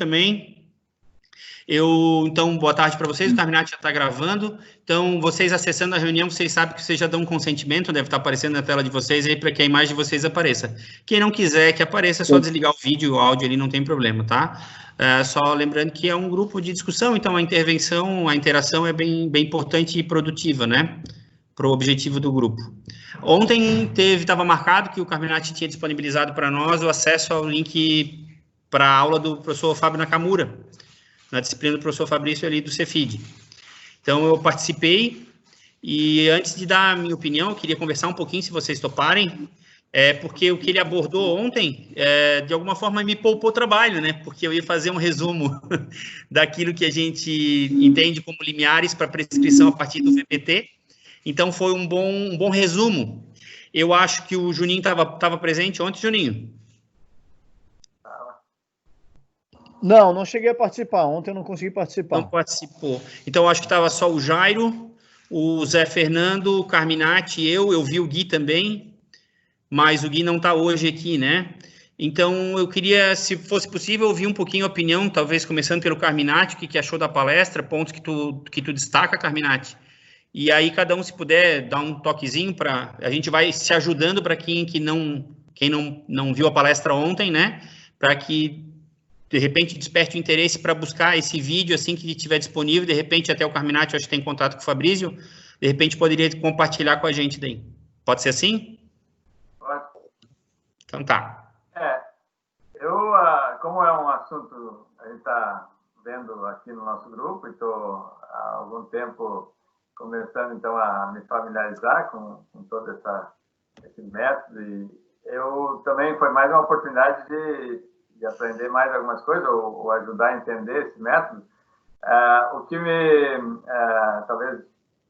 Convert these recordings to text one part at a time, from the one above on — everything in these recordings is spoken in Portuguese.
também. Então, boa tarde para vocês, o Carminati já está gravando. Então, vocês acessando a reunião, vocês sabem que vocês já dão um consentimento, deve estar aparecendo na tela de vocês aí para que a imagem de vocês apareça. Quem não quiser que apareça, é só desligar o vídeo e o áudio ali, não tem problema, tá? Só lembrando que é um grupo de discussão, então a intervenção, a interação é bem importante e produtiva, né? Para o objetivo do grupo. Ontem estava marcado que o Carminati tinha disponibilizado para nós o acesso ao link para a aula do professor Fábio Nakamura, na disciplina do professor Fabrício ali do Cefid. Então, eu participei e antes de dar a minha opinião, eu queria conversar um pouquinho, se vocês toparem, porque o que ele abordou ontem, de alguma forma, me poupou trabalho, né? Porque eu ia fazer um resumo daquilo que a gente entende como limiares para prescrição a partir do VPT. Então, foi um bom resumo. Eu acho que o Juninho estava presente ontem, Juninho. Não cheguei a participar. Ontem eu não consegui participar. Não participou. Então, acho que estava só o Jairo, o Zé Fernando, o Carminati, eu vi o Gui também, mas o Gui não está hoje aqui, né? Então, eu queria, se fosse possível, ouvir um pouquinho a opinião, talvez começando pelo Carminati, o que achou da palestra, pontos que tu destaca, Carminati. E aí, cada um, se puder, dar um toquezinho para... A gente vai se ajudando para quem não viu a palestra ontem, né? Para que de repente desperte o interesse para buscar esse vídeo assim que estiver disponível, de repente até o Carminati, acho que tem contato com o Fabrício, de repente poderia compartilhar com a gente daí. Pode ser assim? Pode. Então tá. Como é um assunto, a gente está vendo aqui no nosso grupo, e estou há algum tempo começando então a me familiarizar com todo esse método, e eu também foi mais uma oportunidade de aprender mais algumas coisas, ou ajudar a entender esse método. O que talvez,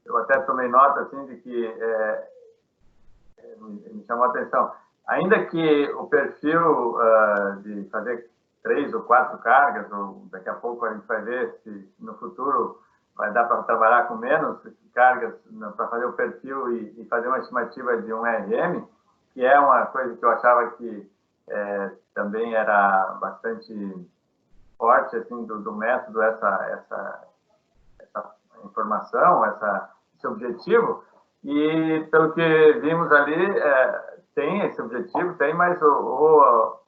eu até tomei nota, assim, de que me chamou a atenção. Ainda que o perfil de fazer 3 ou 4 cargas, ou daqui a pouco a gente vai ver se no futuro vai dar para trabalhar com menos cargas para fazer o perfil e fazer uma estimativa de um RM, que é uma coisa que eu achava que também era bastante forte assim do método, essa informação, esse objetivo. E pelo que vimos ali, tem esse objetivo, mas o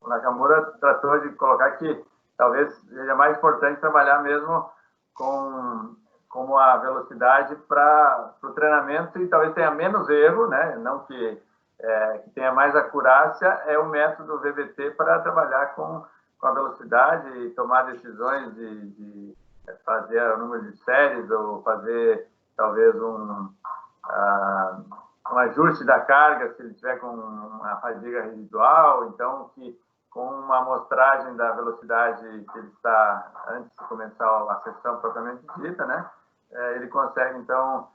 Nakamura tratou de colocar que talvez seja mais importante trabalhar mesmo com a velocidade para o treinamento, e talvez tenha menos erro, né? Não que tenha mais acurácia, é o método VBT para trabalhar com a velocidade e tomar decisões de fazer o número de séries, ou fazer talvez um ajuste da carga se ele tiver com uma fadiga residual. Então, que com uma amostragem da velocidade que ele está antes de começar a sessão propriamente dita, né, ele consegue então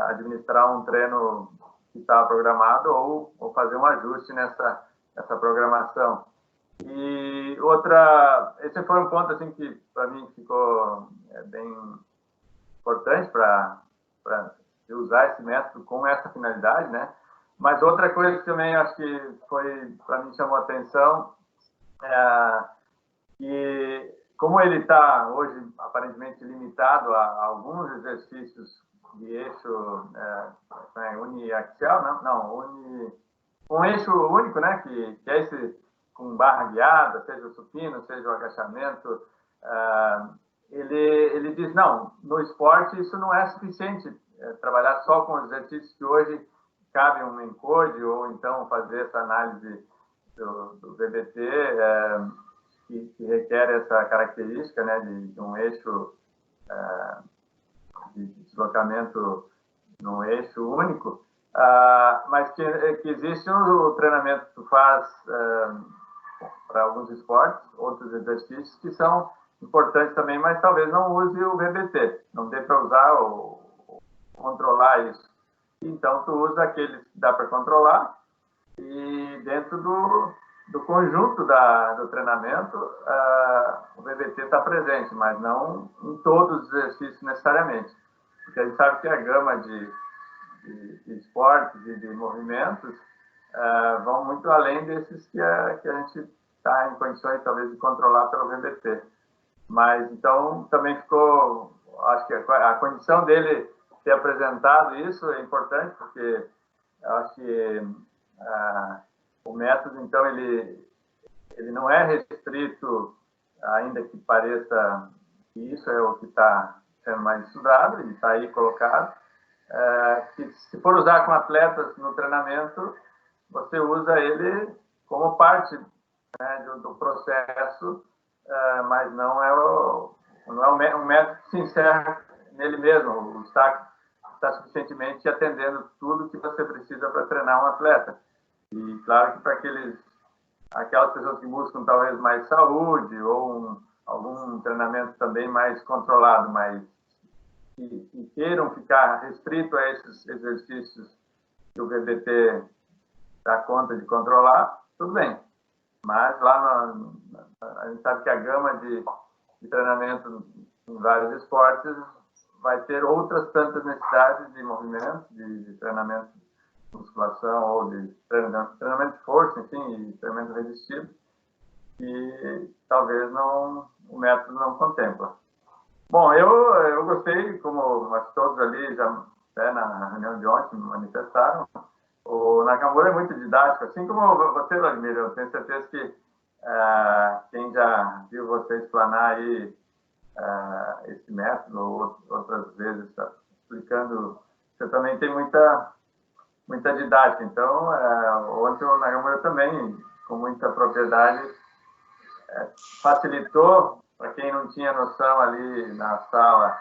administrar um treino que estava programado, ou fazer um ajuste nessa programação. E esse foi um ponto assim que para mim ficou bem importante para usar esse método com essa finalidade, né? Mas outra coisa que também acho que para mim chamou a atenção que, como ele está hoje aparentemente limitado a alguns exercícios de eixo uniaxial, um eixo único, né? Que é esse com barra guiada, seja o supino, seja o agachamento, ele diz, não, no esporte isso não é suficiente, trabalhar só com os exercícios que hoje cabe um encode, ou então fazer essa análise do VBT, que requer essa característica, né, de um eixo de deslocamento num eixo único, mas que existe o treinamento que tu faz para alguns esportes, outros exercícios que são importantes também, mas talvez não use o VBT, não dê para usar ou controlar isso. Então, tu usa aqueles que dá para controlar, e dentro do conjunto do treinamento, o VBT está presente, mas não em todos os exercícios necessariamente. Porque a gente sabe que a gama de esportes e de movimentos vão muito além desses que a gente está em condições, talvez, de controlar pelo VBT. Mas, então, também ficou, acho que a condição dele ter apresentado isso é importante, porque acho que o método, então, ele não é restrito, ainda que pareça que isso é o que está sendo mais estudado, ele está aí colocado, que se for usar com atletas no treinamento, você usa ele como parte, né, do processo, mas não é um método que se encerra nele mesmo, está suficientemente atendendo tudo que você precisa para treinar um atleta. E claro que para aquelas pessoas que buscam talvez mais saúde ou algum treinamento também mais controlado, mas que queiram ficar restrito a esses exercícios que o VBT dá conta de controlar, tudo bem. Mas lá a gente sabe que a gama de treinamento em vários esportes vai ter outras tantas necessidades de movimento, de treinamento de musculação ou de treinamento de força, enfim, e treinamento resistivo, que talvez o método não contempla. Bom, eu gostei, como acho que todos ali já na reunião de ontem manifestaram, o Nakamura é muito didático, assim como você, Vladimir. Eu tenho certeza que quem já viu você explanar aí esse método, ou outras vezes explicando, você também tem muita didática. Então, ontem o Nakamura também, com muita propriedade, facilitou para quem não tinha noção ali na sala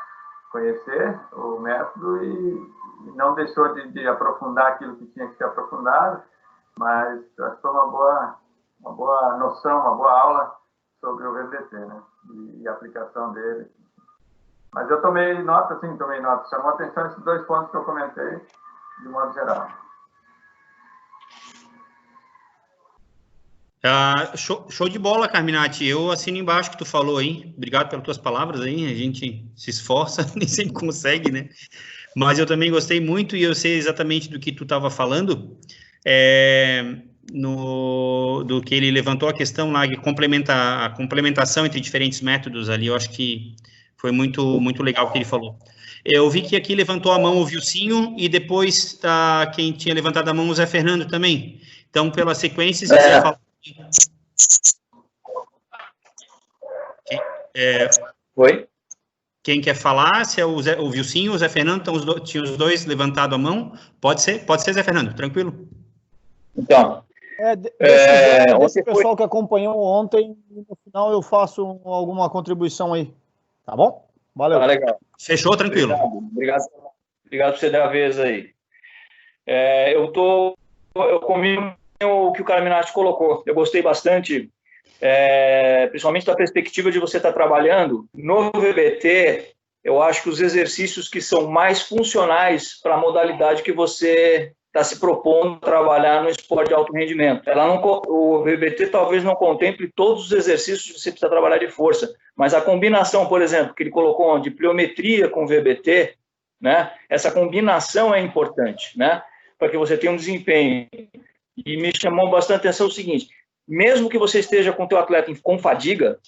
conhecer o método e não deixou de aprofundar aquilo que tinha que ser aprofundado, mas acho que foi uma boa noção, uma boa aula sobre o VBT, né? E a aplicação dele. Mas eu tomei nota. Chamou a atenção esses dois pontos que eu comentei, de modo geral. Show de bola, Carminati. Eu assino embaixo o que tu falou aí. Obrigado pelas tuas palavras aí. A gente se esforça, nem sempre consegue, né? Mas eu também gostei muito e eu sei exatamente do que tu estava falando, do que ele levantou a questão lá, que a complementação entre diferentes métodos ali. Eu acho que foi muito legal o que ele falou. Eu vi que aqui levantou a mão o Vilcinho e depois quem tinha levantado a mão o Zé Fernando também. Então, pela sequência, se quiser falar... Oi? Quem quer falar, se é o Vilcinho ou o Zé Fernando, então tinha os dois levantado a mão. Pode ser, Zé Fernando, tranquilo. Então, desse pessoal que acompanhou ontem, no final eu faço alguma contribuição aí. Tá bom? Valeu. Tá legal. Fechou, tranquilo. Obrigado por você dar a vez aí. Eu combino o que o Carminati colocou. Eu gostei bastante, principalmente da perspectiva de você estar trabalhando no VBT. Eu acho que os exercícios que são mais funcionais para a modalidade que você está se propondo a trabalhar no esporte de alto rendimento. O VBT talvez não contemple todos os exercícios que você precisa trabalhar de força, mas a combinação, por exemplo, que ele colocou de pliometria com VBT, né, essa combinação é importante, né, para que você tenha um desempenho. E me chamou bastante a atenção o seguinte: mesmo que você esteja com o teu atleta com fadiga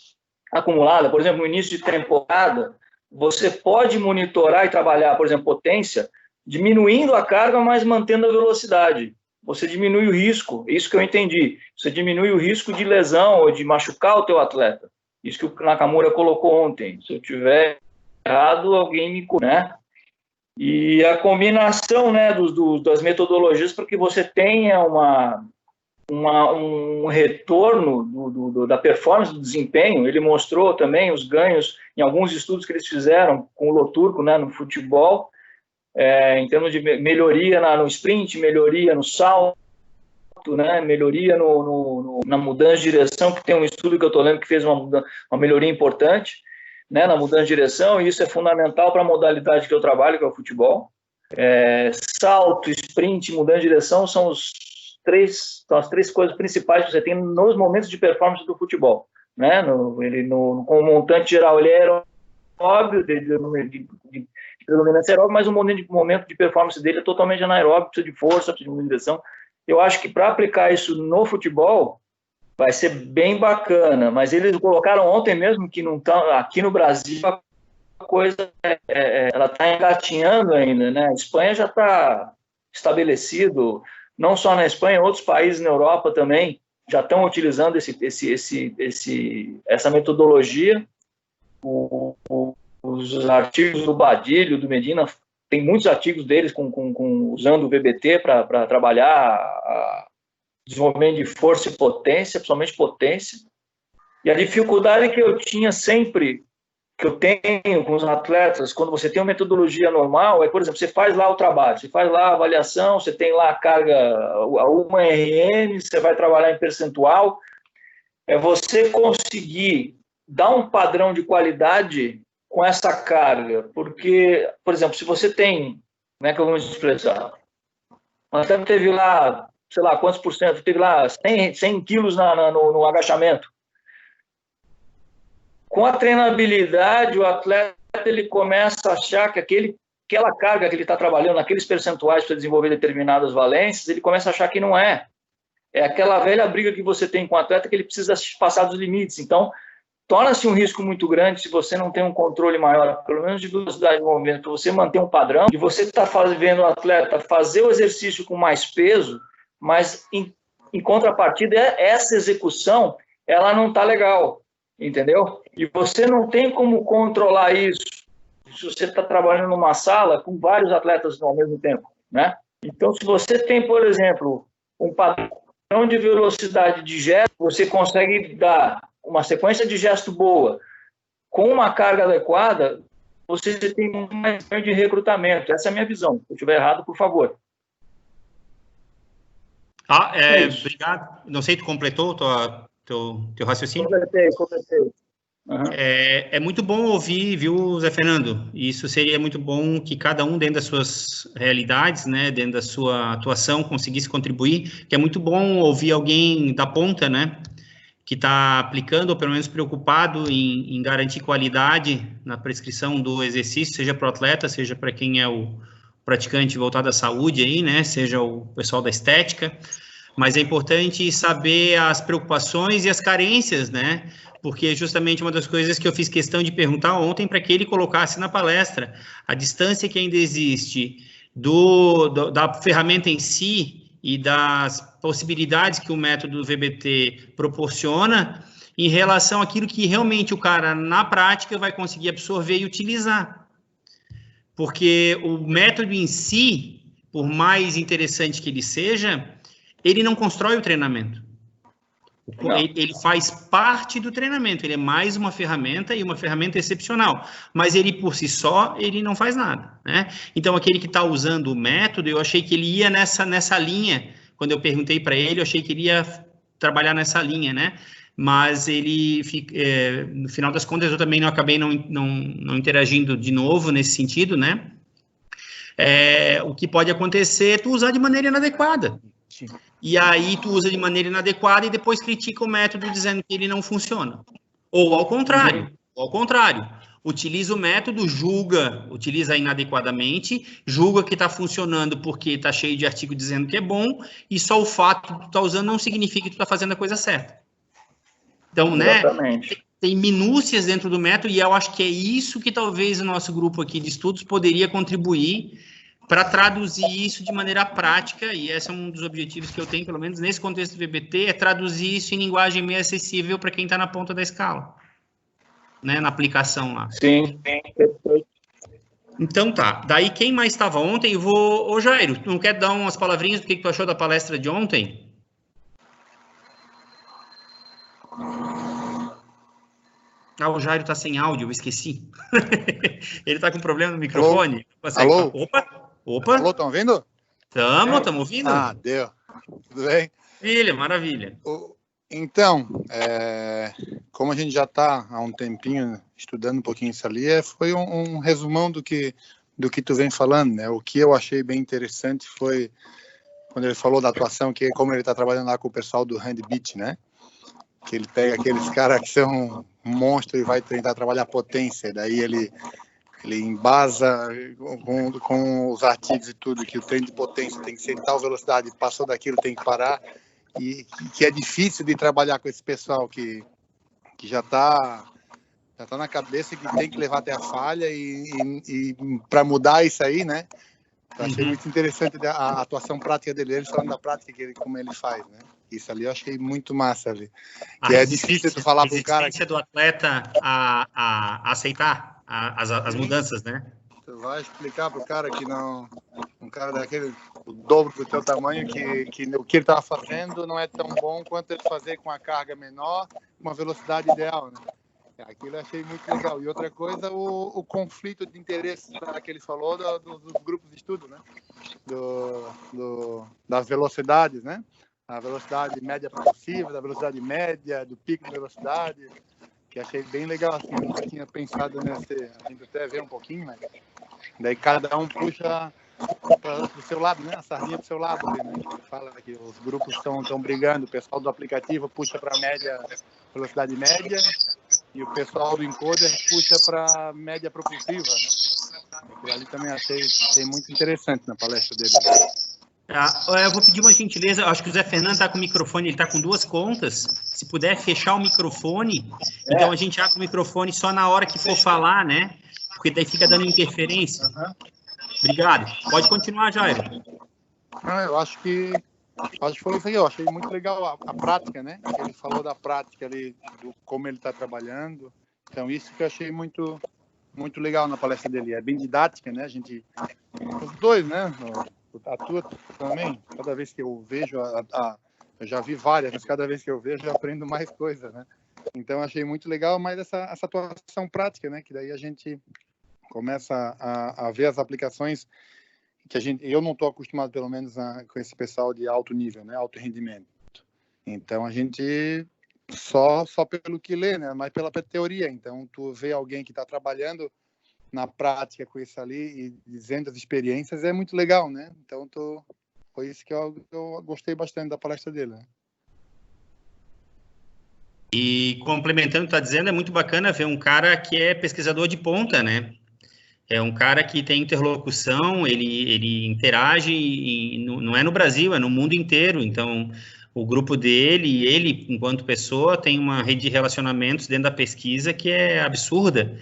acumulada, por exemplo, no início de temporada, você pode monitorar e trabalhar, por exemplo, potência, diminuindo a carga, mas mantendo a velocidade. Você diminui o risco, isso que eu entendi. Você diminui o risco de lesão ou de machucar o teu atleta. Isso que o Nakamura colocou ontem. Se eu tiver errado, alguém me... né? E a combinação, né, das metodologias para que você tenha um retorno da performance, do desempenho. Ele mostrou também os ganhos em alguns estudos que eles fizeram com o Loturco, né, no futebol, em termos de melhoria no sprint, melhoria no salto, né, melhoria na mudança de direção, que tem um estudo que eu estou lendo que fez uma melhoria importante, né, na mudança de direção, e isso é fundamental para a modalidade que eu trabalho, que é o futebol. Salto, sprint, mudança de direção são as três coisas principais que você tem nos momentos de performance do futebol, né? Com o montante geral, ele é aeróbio, de predominância aeróbica, mas o momento de performance dele é totalmente anaeróbico, precisa de força, precisa de direção. Eu acho que para aplicar isso no futebol, vai ser bem bacana, mas eles colocaram ontem mesmo que não tá, aqui no Brasil a coisa ela está engatinhando ainda, né? A Espanha já está estabelecido, não só na Espanha, outros países na Europa também já estão utilizando essa metodologia. Os artigos do Badilho, do Medina, tem muitos artigos deles usando o VBT para trabalhar desenvolvimento de força e potência, principalmente potência. E a dificuldade que eu tinha sempre, que eu tenho com os atletas, quando você tem uma metodologia normal, é, por exemplo, você faz lá o trabalho, você faz lá a avaliação, você tem lá a carga, a 1RM, você vai trabalhar em percentual, é você conseguir dar um padrão de qualidade com essa carga, porque, por exemplo, se você tem, como é que eu vou expressar? O atleta teve lá, sei lá, quantos por cento, teve lá 100 quilos no agachamento. Com a treinabilidade, o atleta ele começa a achar que aquela carga que ele está trabalhando, aqueles percentuais para desenvolver determinadas valências, ele começa a achar que não é. É aquela velha briga que você tem com o atleta que ele precisa passar dos limites. Então, torna-se um risco muito grande se você não tem um controle maior, pelo menos de velocidade de movimento, para você manter um padrão, e você está vendo o atleta fazer o exercício com mais peso, mas em contrapartida, essa execução, ela não está legal, entendeu? E você não tem como controlar isso se você está trabalhando numa sala com vários atletas ao mesmo tempo, né? Então, se você tem, por exemplo, um padrão de velocidade de gesto, você consegue dar uma sequência de gesto boa, com uma carga adequada, você tem mais de recrutamento. Essa é a minha visão. Se eu estiver errado, por favor. Obrigado. Não sei, tu completou teu raciocínio? Completei. Uhum. É muito bom ouvir, viu, Zé Fernando? Isso seria muito bom que cada um, dentro das suas realidades, né, dentro da sua atuação, conseguisse contribuir, que é muito bom ouvir alguém da ponta, né, que está aplicando, ou pelo menos preocupado em garantir qualidade na prescrição do exercício, seja para o atleta, seja para quem é o praticante voltado à saúde aí, né, seja o pessoal da estética, mas é importante saber as preocupações e as carências, né, porque justamente uma das coisas que eu fiz questão de perguntar ontem para que ele colocasse na palestra, a distância que ainda existe da ferramenta em si e das possibilidades que o método VBT proporciona em relação àquilo que realmente o cara, na prática, vai conseguir absorver e utilizar. Porque o método em si, por mais interessante que ele seja, ele não constrói o treinamento. Ele faz parte do treinamento, ele é mais uma ferramenta e uma ferramenta excepcional, mas ele por si só, ele não faz nada, né? Então, aquele que está usando o método, eu achei que ele ia nessa linha, quando eu perguntei para ele, eu achei que ele ia trabalhar nessa linha, né? Mas ele, no final das contas, eu também acabei não interagindo de novo nesse sentido, né? O que pode acontecer é tu usar de maneira inadequada. E aí tu usa de maneira inadequada e depois critica o método dizendo que ele não funciona. Ou ao contrário, utiliza o método, utiliza inadequadamente, julga que está funcionando porque está cheio de artigo dizendo que é bom, e só o fato de tu estar usando não significa que tu está fazendo a coisa certa. Então, exatamente, né, tem minúcias dentro do método, e eu acho que é isso que talvez o nosso grupo aqui de estudos poderia contribuir para traduzir isso de maneira prática, e esse é um dos objetivos que eu tenho, pelo menos nesse contexto do VBT, é traduzir isso em linguagem meio acessível para quem está na ponta da escala, né, na aplicação lá. Sim. Então tá, daí quem mais estava ontem, ô Jairo, tu não quer dar umas palavrinhas do que tu achou da palestra de ontem? O Jairo está sem áudio, eu esqueci. Ele está com problema no microfone. Alô? Opa. Alô, estão ouvindo? Estamos ouvindo. Deu. Tudo bem? Maravilha. Então, como a gente já está há um tempinho estudando um pouquinho isso ali, foi um resumão do que tu vem falando, né? O que eu achei bem interessante foi quando ele falou da atuação, que como ele está trabalhando lá com o pessoal do Handbeat, né? Que ele pega aqueles caras que são um monstro e vai tentar trabalhar potência, daí ele embasa com os artigos e tudo, que o treino de potência tem que ser em tal velocidade, passou daquilo tem que parar, que é difícil de trabalhar com esse pessoal que já está na cabeça que tem que levar até a falha e para mudar isso aí, né? Eu achei muito interessante a atuação prática dele, ele falando da prática, como ele faz, né? Isso ali eu achei muito massa ali. Que é difícil tu falar pro cara... A resistência do atleta a aceitar as mudanças, né? Tu vai explicar pro cara que não... Um cara daquele, o dobro do teu tamanho, que o que ele estava fazendo não é tão bom quanto ele fazer com a carga menor, uma velocidade ideal, né? Aquilo eu achei muito legal. E outra coisa, o conflito de interesses que ele falou dos grupos de estudo, né? Das velocidades, né? A velocidade média propulsiva, da velocidade média, do pico de velocidade, que achei bem legal, assim. Eu nunca tinha pensado nesse... A gente até vê um pouquinho, né? Daí cada um puxa para o seu lado, né? A sardinha para o seu lado, né? Fala que os grupos estão brigando, o pessoal do aplicativo puxa para a média, velocidade média, e o pessoal do encoder puxa para média propulsiva, né? Aquilo ali também achei muito interessante na palestra dele. Eu vou pedir uma gentileza, acho que o Zé Fernando está com o microfone, ele está com 2 contas, se puder fechar o microfone, então a gente abre o microfone só na hora que for falar, né? Porque daí fica dando interferência. Obrigado. Pode continuar, Jair. Eu acho que foi isso aí. Eu achei muito legal a prática, né? Ele falou da prática ali, do como ele está trabalhando. Então, isso que eu achei muito, muito legal na palestra dele. É bem didática, né? A gente... Os dois, né? A tua também. Cada vez que eu vejo, eu já vi várias, mas cada vez que eu vejo, eu aprendo mais coisa, né? Então, eu achei muito legal, mas essa atuação prática, né? Que daí a gente começa a ver as aplicações que eu não estou acostumado, pelo menos, com esse pessoal de alto nível, né, alto rendimento. Então, a gente só pelo que lê, né, mas pela teoria. Então, tu vê alguém que está trabalhando na prática com isso ali e dizendo as experiências, é muito legal, né? Então, foi isso que eu gostei bastante da palestra dele, né? E complementando o que está dizendo, é muito bacana ver um cara que é pesquisador de ponta, né? É um cara que tem interlocução, ele interage, e não é no Brasil, é no mundo inteiro. Então, o grupo dele, ele, enquanto pessoa, tem uma rede de relacionamentos dentro da pesquisa que é absurda.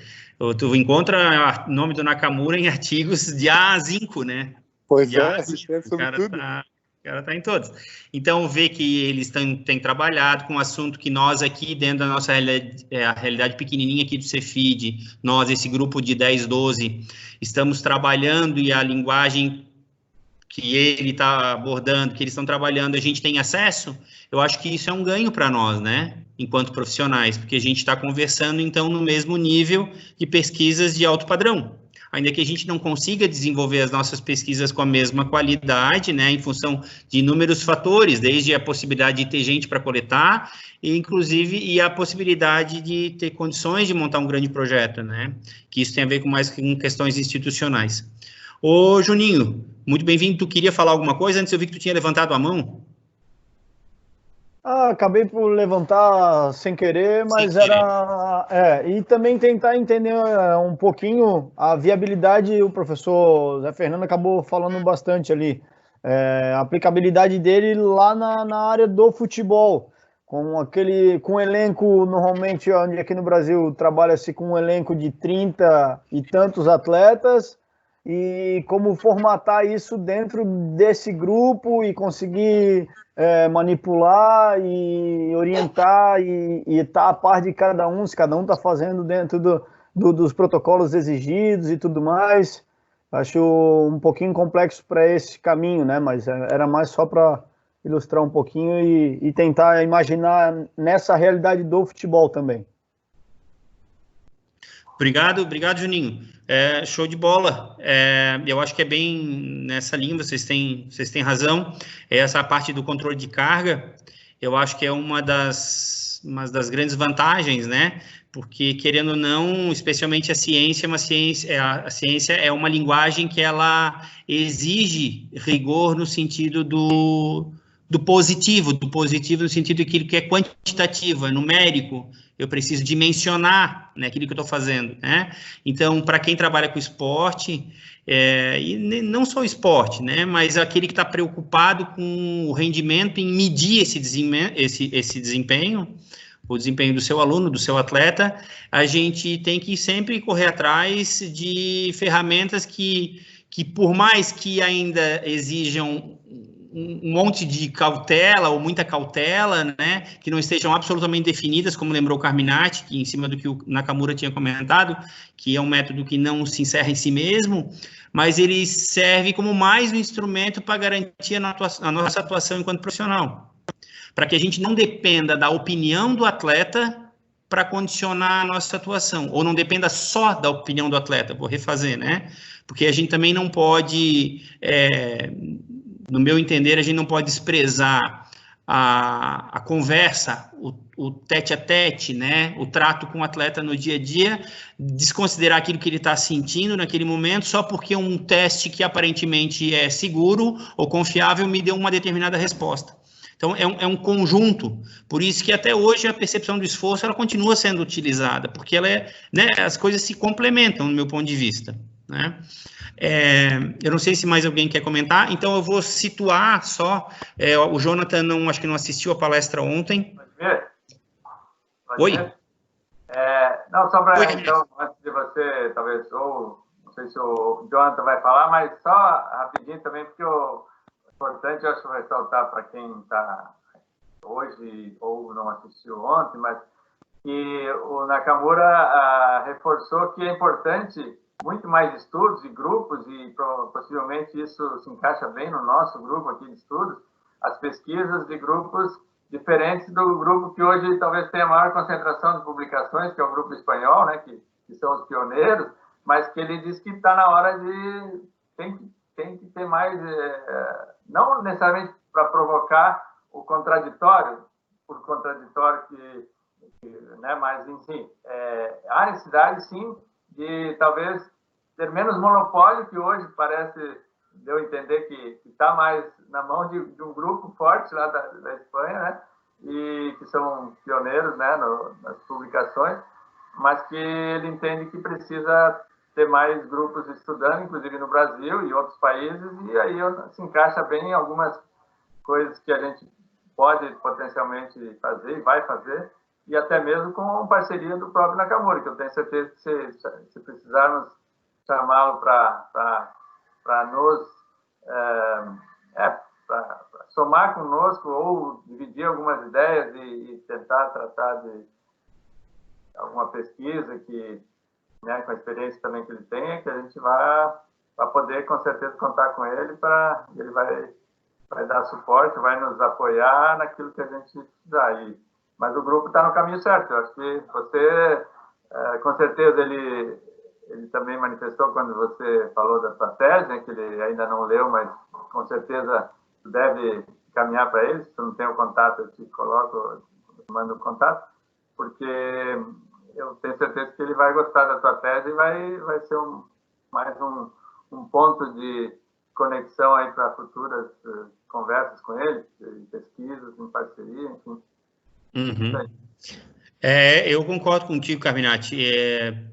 Tu encontra o nome do Nakamura em artigos de A a Zinco, né? Pois o cara está em todos. Então, ver que eles têm trabalhado com um assunto que nós aqui, dentro da nossa realidade pequenininha aqui do Cefid, nós, esse grupo de 10, 12, estamos trabalhando, e a linguagem que ele está abordando, que eles estão trabalhando, a gente tem acesso, eu acho que isso é um ganho para nós, né? Enquanto profissionais, porque a gente está conversando, então, no mesmo nível de pesquisas de alto padrão. Ainda que a gente não consiga desenvolver as nossas pesquisas com a mesma qualidade, né, em função de inúmeros fatores, desde a possibilidade de ter gente para coletar, e a possibilidade de ter condições de montar um grande projeto, né, que isso tem a ver com questões institucionais. Ô, Juninho, muito bem-vindo. Tu queria falar alguma coisa? Antes eu vi que tu tinha levantado a mão. Acabei por levantar sem querer, mas e também tentar entender um pouquinho a viabilidade. O professor Zé Fernando acabou falando bastante ali, a aplicabilidade dele lá na área do futebol, com o elenco, normalmente, onde aqui no Brasil trabalha-se com um elenco de 30 e tantos atletas, e como formatar isso dentro desse grupo e conseguir manipular e orientar e estar a par de cada um, se cada um está fazendo dentro dos protocolos exigidos e tudo mais. Acho um pouquinho complexo para esse caminho, né? Mas era mais só para ilustrar um pouquinho e tentar imaginar nessa realidade do futebol também. Obrigado, Juninho. Show de bola. Eu acho que é bem nessa linha, vocês têm razão. Essa parte do controle de carga, eu acho que é uma das grandes vantagens, né? Porque, querendo ou não, especialmente a ciência é uma linguagem que ela exige rigor no sentido do positivo no sentido daquilo que é quantitativo, é numérico. eu preciso dimensionar, né, aquilo que eu estou fazendo, né? Então, para quem trabalha com esporte, e não só o esporte, né, mas aquele que está preocupado com o rendimento, em medir esse desempenho, o desempenho do seu aluno, do seu atleta, a gente tem que sempre correr atrás de ferramentas que por mais que ainda exijam um monte de cautela ou muita cautela, né, que não estejam absolutamente definidas, como lembrou o Carminati, que em cima do que o Nakamura tinha comentado, que é um método que não se encerra em si mesmo, mas ele serve como mais um instrumento para garantir a nossa atuação enquanto profissional, para que a gente não dependa da opinião do atleta para condicionar a nossa atuação, ou não dependa só da opinião do atleta, vou refazer, né, porque a gente também não pode... no meu entender, a gente não pode desprezar a conversa, o tete-a-tete, né? O trato com o atleta no dia a dia, desconsiderar aquilo que ele está sentindo naquele momento, só porque um teste que aparentemente é seguro ou confiável me deu uma determinada resposta. Então, é um conjunto, por isso que até hoje a percepção do esforço ela continua sendo utilizada, porque ela né, as coisas se complementam, no meu ponto de vista, né? Eu não sei se mais alguém quer comentar, então eu vou situar só, o Jonathan acho que não assistiu a palestra ontem. Pode ver? Oi? Não, só para, então, antes de você, talvez, ou não sei se o Jonathan vai falar, mas só rapidinho também, porque o importante, eu acho, ressaltar para quem está hoje ou não assistiu ontem, mas que o Nakamura reforçou que é importante muito mais estudos e grupos, e possivelmente isso se encaixa bem no nosso grupo aqui de estudos, as pesquisas de grupos diferentes do grupo que hoje talvez tenha maior concentração de publicações, que é o grupo espanhol, né, que são os pioneiros, mas que ele diz que está na hora de... Tem que ter mais... não necessariamente para provocar o contraditório, por contraditório né, mas, enfim, há necessidade, sim, de talvez ter menos monopólio, que hoje parece, deu a entender que está mais na mão de um grupo forte lá da Espanha, né, e que são pioneiros, né, nas publicações, mas que ele entende que precisa ter mais grupos estudando, inclusive no Brasil e outros países, e aí se encaixa bem em algumas coisas que a gente pode potencialmente fazer e vai fazer, e até mesmo com parceria do próprio Nakamura, que eu tenho certeza que se precisarmos chamá-lo para nos para somar conosco ou dividir algumas ideias e tentar tratar de alguma pesquisa que, né, com a experiência também que ele tem, que a gente vai poder com certeza contar com ele, ele vai dar suporte, vai nos apoiar naquilo que a gente precisar. Mas o grupo está no caminho certo. Eu acho que você, com certeza, ele também manifestou quando você falou da sua tese, né, que ele ainda não leu, mas com certeza deve caminhar para ele. Se tu não tem o contato, eu te coloco, mando o contato, porque eu tenho certeza que ele vai gostar da tua tese e vai ser mais um ponto de conexão aí para futuras conversas com ele, pesquisas em parceria, enfim. Uhum. Eu concordo contigo, Carminati.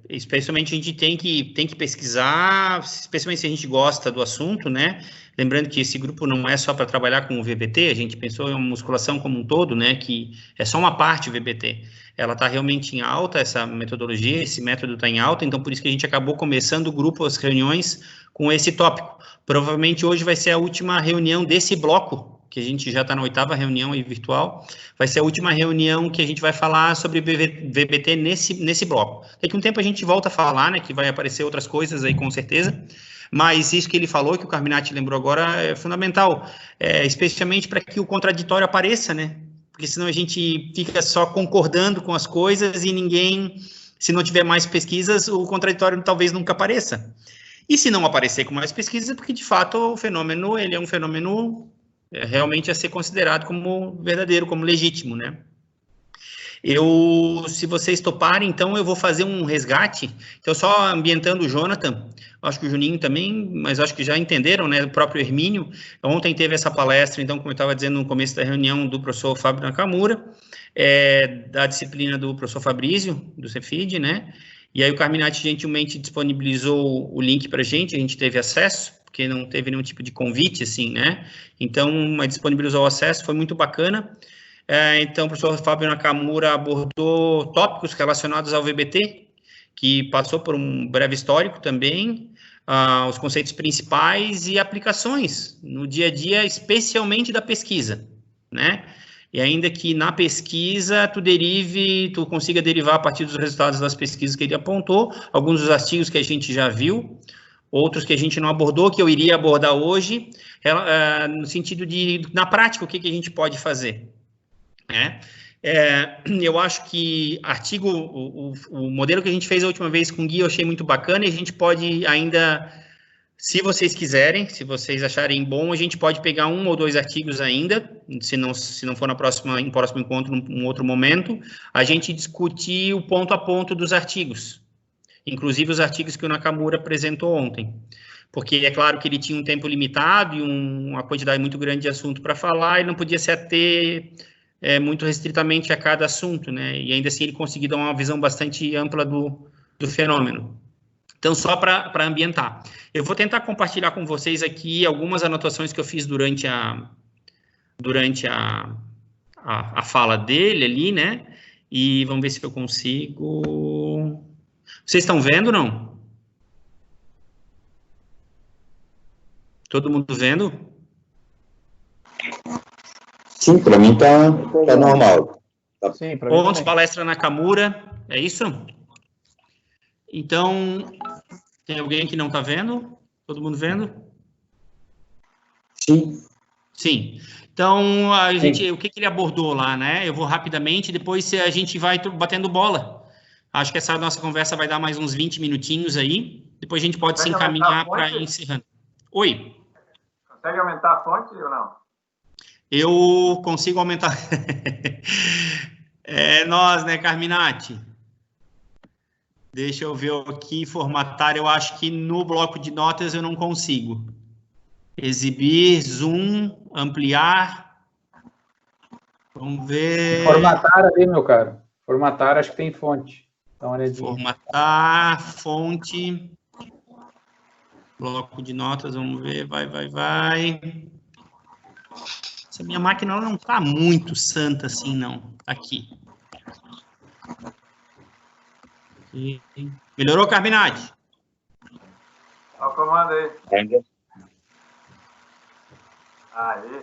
Especialmente a gente tem que pesquisar, especialmente se a gente gosta do assunto, né? Lembrando que esse grupo não é só para trabalhar com o VBT, a gente pensou em musculação como um todo, né? Que é só uma parte do VBT. Ela está realmente em alta, essa metodologia, esse método está em alta, então por isso que a gente acabou começando o grupo, as reuniões com esse tópico. Provavelmente hoje vai ser a última reunião desse bloco, que a gente já está na 8ª reunião aí virtual, vai ser a última reunião que a gente vai falar sobre VBT nesse bloco. Daqui a um tempo a gente volta a falar, né, que vai aparecer outras coisas aí com certeza, mas isso que ele falou, que o Carminati lembrou agora, é fundamental, especialmente para que o contraditório apareça, né, porque senão a gente fica só concordando com as coisas e ninguém, se não tiver mais pesquisas, o contraditório talvez nunca apareça. E se não aparecer com mais pesquisas, é porque de fato o fenômeno, ele é um fenômeno realmente a ser considerado como verdadeiro, como legítimo, né? Se vocês toparem, então eu vou fazer um resgate, então só ambientando o Jonathan, acho que o Juninho também, mas acho que já entenderam, né, o próprio Hermínio, ontem teve essa palestra, então, como eu estava dizendo no começo da reunião, do professor Fábio Nakamura, da disciplina do professor Fabrício, do Cefid, né? E aí o Carminati gentilmente disponibilizou o link para a gente teve acesso, porque não teve nenhum tipo de convite, assim, né? Então, disponibilizou o acesso, foi muito bacana. Então, o professor Fábio Nakamura abordou tópicos relacionados ao VBT, que passou por um breve histórico também, os conceitos principais e aplicações no dia a dia, especialmente da pesquisa, né? E ainda que na pesquisa tu consiga derivar a partir dos resultados das pesquisas que ele apontou, alguns dos artigos que a gente já viu, outros que a gente não abordou, que eu iria abordar hoje, no sentido de, na prática, o que a gente pode fazer, né? Eu acho que o modelo que a gente fez a última vez com o Gui eu achei muito bacana, e a gente pode ainda, se vocês quiserem, se vocês acharem bom, a gente pode pegar 1 ou 2 artigos ainda, se não for em próximo encontro, num outro momento, a gente discutir o ponto a ponto dos artigos, inclusive os artigos que o Nakamura apresentou ontem, porque é claro que ele tinha um tempo limitado e uma quantidade muito grande de assunto para falar, e não podia se ater muito restritamente a cada assunto, né? E ainda assim ele conseguiu dar uma visão bastante ampla do fenômeno. Então, só para ambientar. Eu vou tentar compartilhar com vocês aqui algumas anotações que eu fiz durante a fala dele ali, né? E vamos ver se eu consigo... Vocês estão vendo, não? Todo mundo vendo? Sim, para mim tá normal. Sim, para mim Pontos, palestra Nakamura, é isso? Então, tem alguém que não está vendo? Todo mundo vendo? Sim. Sim. Então, o que ele abordou lá, né? Eu vou rapidamente, depois a gente vai batendo bola. Acho que essa nossa conversa vai dar mais uns 20 minutinhos aí. Depois a gente pode se encaminhar para ir encerrando. Oi. Consegue aumentar a fonte ou não? Eu consigo aumentar. É nós, né, Carminati? Deixa eu ver aqui, formatar. Eu acho que no bloco de notas eu não consigo. Exibir, zoom, ampliar. Vamos ver. Formatar ali, meu caro. Formatar, acho que tem fonte. Dá uma olhadinha. Formatar, fonte. Bloco de notas, vamos ver. Vai. Essa minha máquina não está muito santa assim, não. Aqui. Melhorou, Carminati? Olha o comando aí. Ainda. Aí.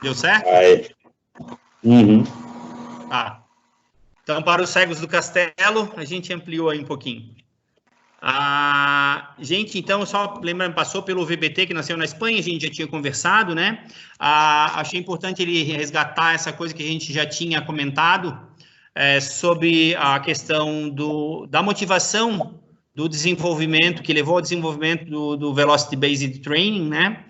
Deu certo? Aí. Uhum. Tá. Então, para os cegos do castelo, a gente ampliou aí um pouquinho. Gente, então, só lembrando, passou pelo VBT, que nasceu na Espanha, a gente já tinha conversado, né? Achei importante ele resgatar essa coisa que a gente já tinha comentado, sobre a questão da motivação do desenvolvimento, que levou ao desenvolvimento do Velocity Based Training, né?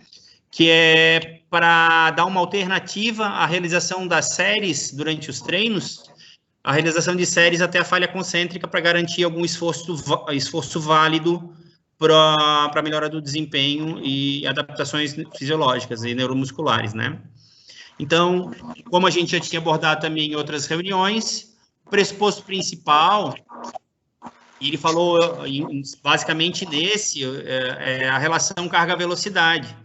Que é para dar uma alternativa à realização das séries durante os treinos, a realização de séries até a falha concêntrica para garantir algum esforço válido para a melhora do desempenho e adaptações fisiológicas e neuromusculares, né? Então, como a gente já tinha abordado também em outras reuniões, o pressuposto principal, e ele falou basicamente é a relação carga-velocidade,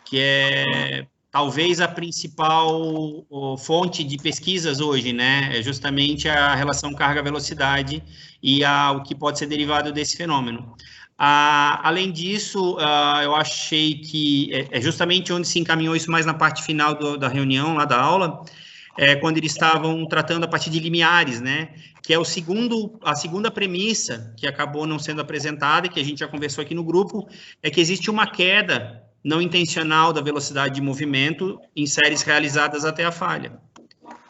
que é talvez a principal fonte de pesquisas hoje, né? É justamente a relação carga-velocidade e o que pode ser derivado desse fenômeno. Além disso, eu achei que é justamente onde se encaminhou isso mais na parte final da reunião, lá da aula, quando eles estavam tratando a partir de limiares, né? Que é a segunda premissa que acabou não sendo apresentada e que a gente já conversou aqui no grupo, é que existe uma queda não intencional da velocidade de movimento em séries realizadas até a falha.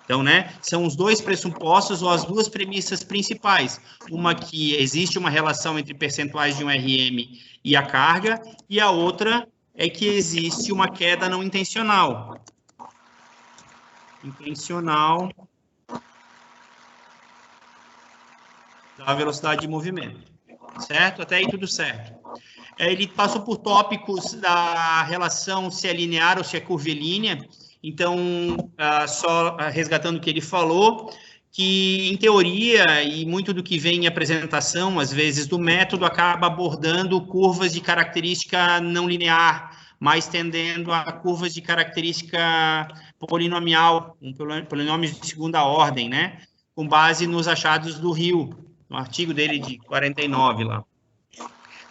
Então, né, são os dois pressupostos ou as duas premissas principais. Uma que existe uma relação entre percentuais de um RM e a carga, e a outra é que existe uma queda não intencional. Da velocidade de movimento. Certo? Até aí tudo certo. Ele passou por tópicos da relação se é linear ou se é curvilínea, Então, só resgatando o que ele falou, que, em teoria, e muito do que vem em apresentação, às vezes, do método, acaba abordando curvas de característica não linear, mais tendendo a curvas de característica polinomial, polinômios de segunda ordem, né? Com base nos achados do Hill, no artigo dele de 49 lá.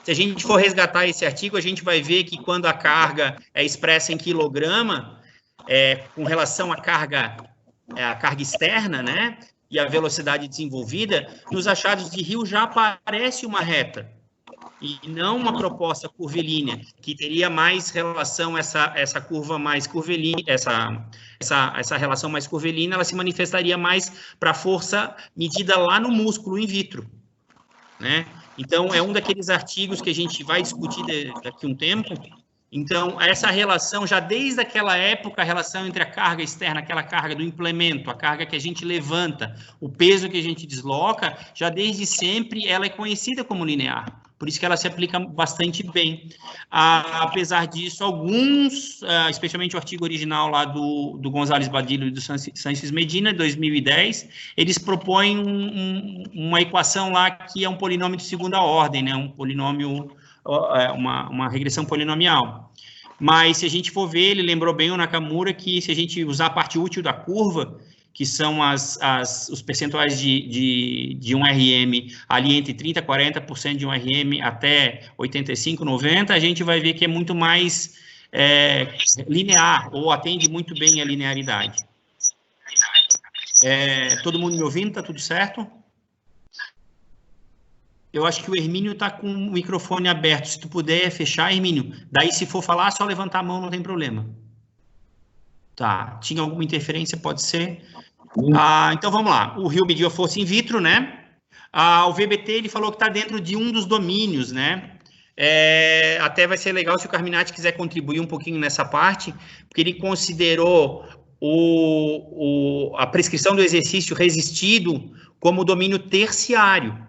Se a gente for resgatar esse artigo, a gente vai ver que quando a carga é expressa em quilograma, com relação à carga externa, né, e a velocidade desenvolvida, nos achados de Hill já aparece uma reta, e não uma proposta curvilínea, que teria mais relação, essa curva mais curvilínea, essa relação mais curvilínea, ela se manifestaria mais para a força medida lá no músculo in vitro, né? Então, é um daqueles artigos que a gente vai discutir daqui a um tempo. Então, essa relação, já desde aquela época, a relação entre a carga externa, aquela carga do implemento, a carga que a gente levanta, o peso que a gente desloca, já desde sempre ela é conhecida como linear. Por isso que ela se aplica bastante bem. Apesar disso, alguns, especialmente o artigo original lá do González Badillo e do Sánchez Medina, de 2010, eles propõem uma equação lá que é um polinômio de segunda ordem, né? Um polinômio, uma regressão polinomial. Mas, se a gente for ver, ele lembrou bem o Nakamura que, se a gente usar a parte útil da curva, que são os percentuais de um RM ali entre 30% e 40% de um RM até 85%, 90%, a gente vai ver que é muito mais linear, ou atende muito bem a linearidade. Todo mundo me ouvindo? Tá tudo certo? Eu acho que o Hermínio está com o microfone aberto. Se tu puder fechar, Hermínio. Daí, se for falar, só levantar a mão, não tem problema. Tá. Tinha alguma interferência? Pode ser. Então, vamos lá. O Hill mediu a força in vitro, né? O VBT, ele falou que está dentro de um dos domínios, né? Até vai ser legal se o Carminati quiser contribuir um pouquinho nessa parte, porque ele considerou a prescrição do exercício resistido como domínio terciário.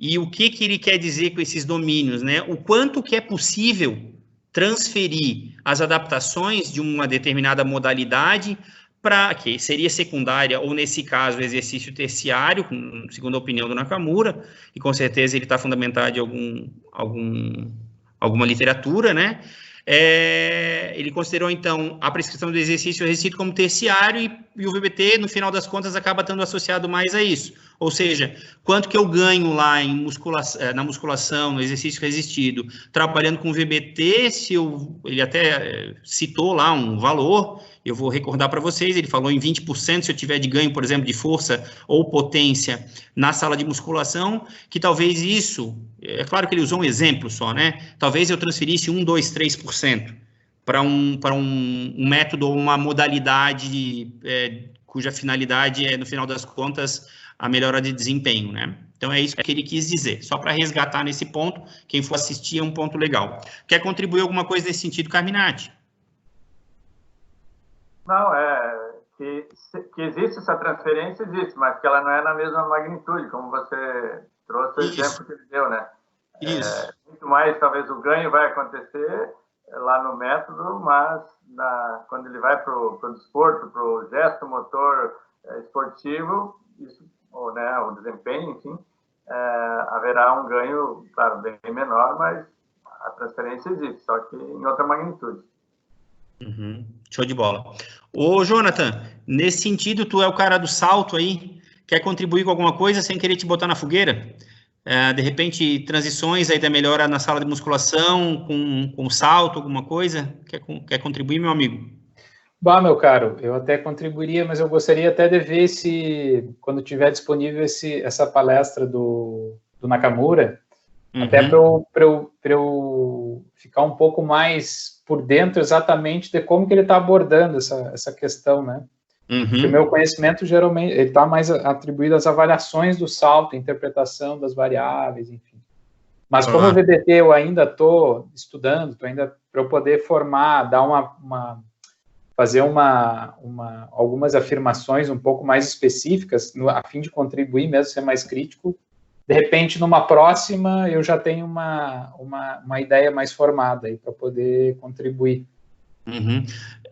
E o que ele quer dizer com esses domínios, né? O quanto que é possível transferir as adaptações de uma determinada modalidade para que seria secundária, ou nesse caso, o exercício terciário, segundo a opinião do Nakamura, e com certeza ele está fundamentado em alguma literatura, né? Ele considerou, então, a prescrição do exercício resistido como terciário e o VBT, no final das contas, acaba estando associado mais a isso. Ou seja, quanto que eu ganho lá na musculação, no exercício resistido, trabalhando com VBT, ele até citou lá um valor, eu vou recordar para vocês, ele falou em 20% se eu tiver de ganho, por exemplo, de força ou potência na sala de musculação, que talvez isso, é claro que ele usou um exemplo só, né? Talvez eu transferisse 1, 2, 3% para um método ou uma modalidade cuja finalidade é, no final das contas, a melhora de desempenho, né? Então, é isso que ele quis dizer. Só para resgatar nesse ponto, quem for assistir é um ponto legal. Quer contribuir alguma coisa nesse sentido, Carminati? Não, que existe essa transferência, existe, mas que ela não é na mesma magnitude, como você trouxe o exemplo que ele deu, né? Isso. Muito mais, talvez, o ganho vai acontecer lá no método, mas quando ele vai para o desporto, para o gesto motor esportivo, isso, né, o desempenho, enfim, haverá um ganho, claro, bem menor, mas a transferência existe, só que em outra magnitude. Uhum. Show de bola. Ô, Jonathan, nesse sentido, tu é o cara do salto aí, quer contribuir com alguma coisa sem querer te botar na fogueira? De repente, transições aí da melhora na sala de musculação, com salto, alguma coisa? Quer contribuir, meu amigo? Bah, meu caro, eu até contribuiria, mas eu gostaria até de ver quando tiver disponível essa palestra do Nakamura, até para eu ficar um pouco mais por dentro exatamente de como que ele está abordando essa questão, né? Porque o meu conhecimento, geralmente, ele está mais atribuído às avaliações do salto, interpretação das variáveis, enfim. Mas como o VBT eu ainda estou estudando, para eu poder formar, dar fazer algumas afirmações um pouco mais específicas, a fim de contribuir mesmo, ser mais crítico. De repente, numa próxima, eu já tenho uma ideia mais formada para poder contribuir. Uhum.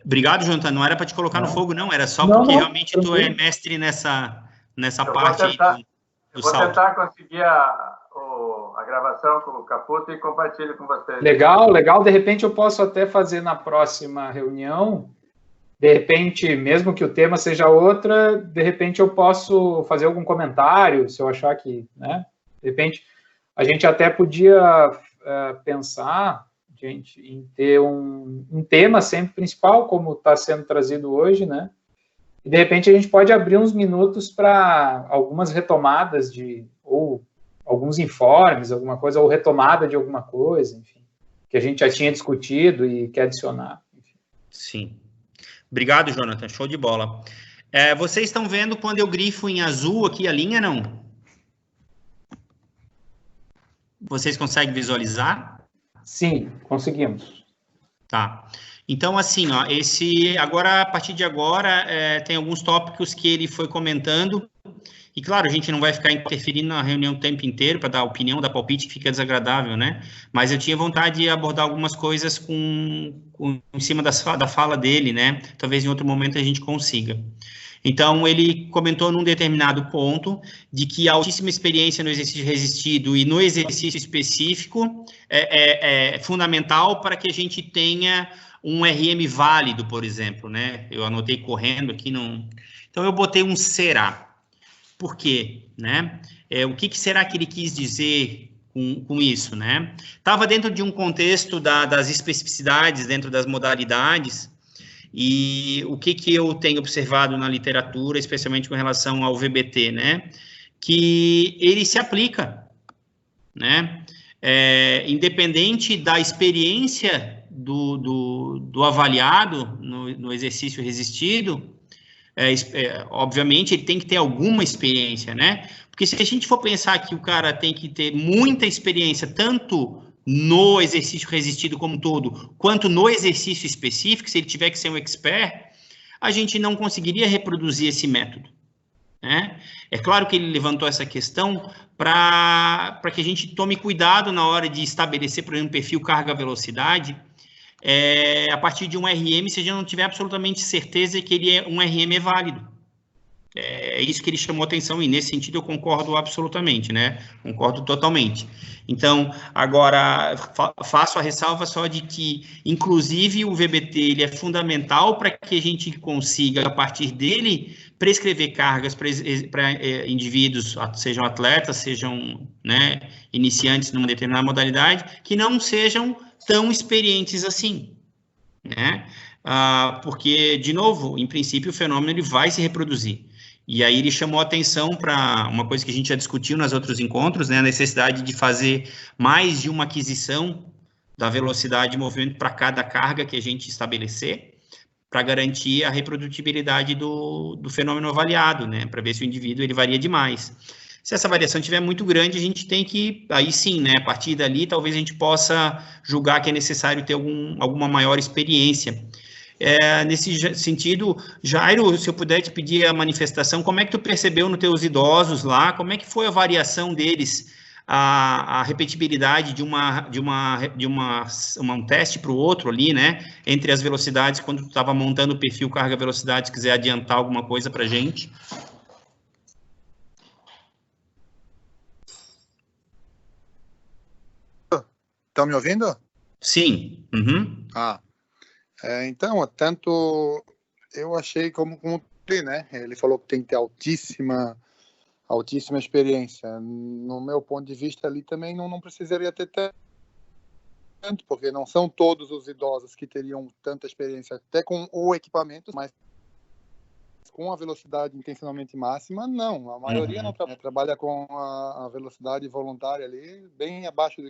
Obrigado, Jonathan. Não era para te colocar no fogo, não. Era só Não, porque não, realmente tu é mestre nessa parte eu vou tentar conseguir a gravação com o Caputo e compartilho com vocês. Legal, legal. De repente eu posso até fazer na próxima reunião. De repente, mesmo que o tema seja outra, de repente eu posso fazer algum comentário, se eu achar que, né? De repente, a gente até podia pensar, gente, em ter um tema sempre principal, como está sendo trazido hoje, né? E, de repente, a gente pode abrir uns minutos para algumas retomadas ou alguns informes, alguma coisa, ou retomada de alguma coisa, enfim, que a gente já tinha discutido e quer adicionar. Enfim. Sim. Obrigado, Jonathan. Show de bola. Vocês estão vendo quando eu grifo em azul aqui a linha, não? Vocês conseguem visualizar? Sim, conseguimos. Tá. Então, assim, ó, a partir de agora, tem alguns tópicos que ele foi comentando, e claro, a gente não vai ficar interferindo na reunião o tempo inteiro para dar opinião, dar palpite, que fica desagradável, né? Mas eu tinha vontade de abordar algumas coisas em cima da fala dele, né? Talvez em outro momento a gente consiga. Então, ele comentou num determinado ponto de que a altíssima experiência no exercício resistido e no exercício específico é fundamental para que a gente tenha um RM válido, por exemplo, né? Eu anotei correndo aqui. Então, eu botei um será. Por quê? Né? O que será que ele quis dizer com isso, né? Estava dentro de um contexto das especificidades, dentro das modalidades, e o que eu tenho observado na literatura, especialmente com relação ao VBT, né? Que ele se aplica, né? Independente da experiência do avaliado no exercício resistido, obviamente ele tem que ter alguma experiência, né? Porque se a gente for pensar que o cara tem que ter muita experiência, tanto no exercício resistido como um todo, quanto no exercício específico, se ele tiver que ser um expert, a gente não conseguiria reproduzir esse método, né? É claro que ele levantou essa questão para que a gente tome cuidado na hora de estabelecer, por exemplo, perfil carga-velocidade, a partir de um RM, se a gente não tiver absolutamente certeza que ele um RM válido. É isso que ele chamou atenção, e nesse sentido eu concordo absolutamente, né? Concordo totalmente. Então, agora, faço a ressalva só de que, inclusive, o VBT ele é fundamental para que a gente consiga, a partir dele, prescrever cargas para indivíduos, sejam atletas, sejam, né, iniciantes numa determinada modalidade, que não sejam tão experientes assim, né? Porque, de novo, em princípio, o fenômeno ele vai se reproduzir. E aí ele chamou a atenção para uma coisa que a gente já discutiu nos outros encontros, né? A necessidade de fazer mais de uma aquisição da velocidade de movimento para cada carga que a gente estabelecer, para garantir a reprodutibilidade do fenômeno avaliado, né? Para ver se o indivíduo ele varia demais. Se essa variação estiver muito grande, a gente tem que, aí sim, né, a partir dali, talvez a gente possa julgar que é necessário ter alguma maior experiência. Nesse sentido, Jairo, se eu puder te pedir a manifestação, como é que tu percebeu nos teus idosos lá, como é que foi a variação deles, a repetibilidade de um teste para o outro ali, né, entre as velocidades, quando tu estava montando o perfil carga-velocidade, se quiser adiantar alguma coisa para a gente? Estão me ouvindo? Sim. Uhum. Então, tanto eu achei como né? Ele falou que tem que ter altíssima experiência. No meu ponto de vista ali também não precisaria ter tanto, porque não são todos os idosos que teriam tanta experiência, até com o equipamento, mas com a velocidade intencionalmente máxima, não. A maioria não trabalha com a velocidade voluntária ali, bem abaixo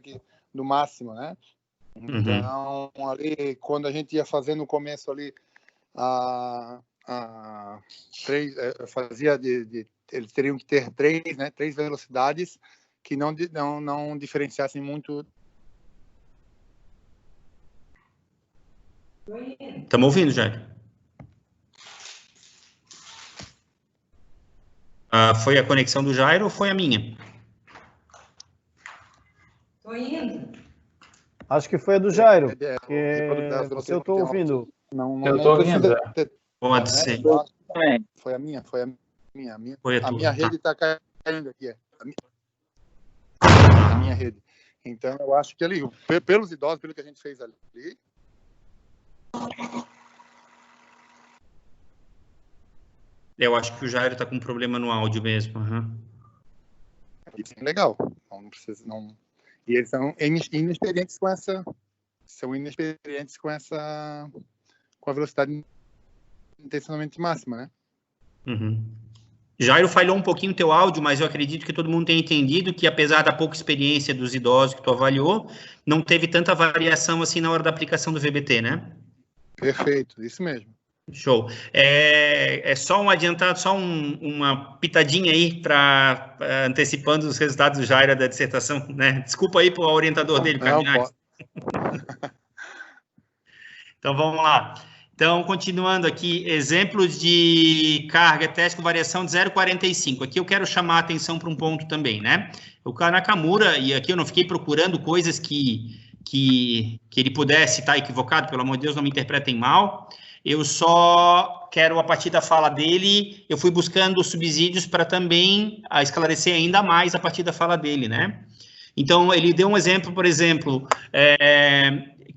do máximo, né? Então, ali, quando a gente ia fazer no começo ali, eles teriam que ter três velocidades que não diferenciassem muito. Estamos ouvindo, Jair? Foi a conexão do Jairo ou foi a minha? Estou indo. Acho que foi a do Jairo, porque eu estou ouvindo. Eu estou ouvindo. Pode ser. Foi a minha. Foi a minha rede está caindo aqui. A minha rede. Então, eu acho que ali, pelos idosos, pelo que a gente fez ali... Eu acho que o Jairo está com um problema no áudio mesmo. Isso é legal. Não precisa, não... E eles são inexperientes com essa... São inexperientes com essa... Com a velocidade intencionalmente máxima, né? Jairo, falhou um pouquinho o teu áudio, mas eu acredito que todo mundo tenha entendido que, apesar da pouca experiência dos idosos que tu avaliou, não teve tanta variação assim na hora da aplicação do VBT, né? Perfeito, isso mesmo. Show. É só um adiantado, só uma pitadinha aí para antecipando os resultados do Jairo da dissertação, né? Desculpa aí para o orientador dele, Carminati. Então, vamos lá. Então, continuando aqui, exemplos de carga, teste com variação de 0,45. Aqui eu quero chamar a atenção para um ponto também, né? O Nakamura, e aqui eu não fiquei procurando coisas que ele pudesse estar equivocado, pelo amor de Deus, não me interpretem mal. Eu só quero, a partir da fala dele, eu fui buscando subsídios para também esclarecer ainda mais a partir da fala dele, né? Então, ele deu um exemplo, por exemplo,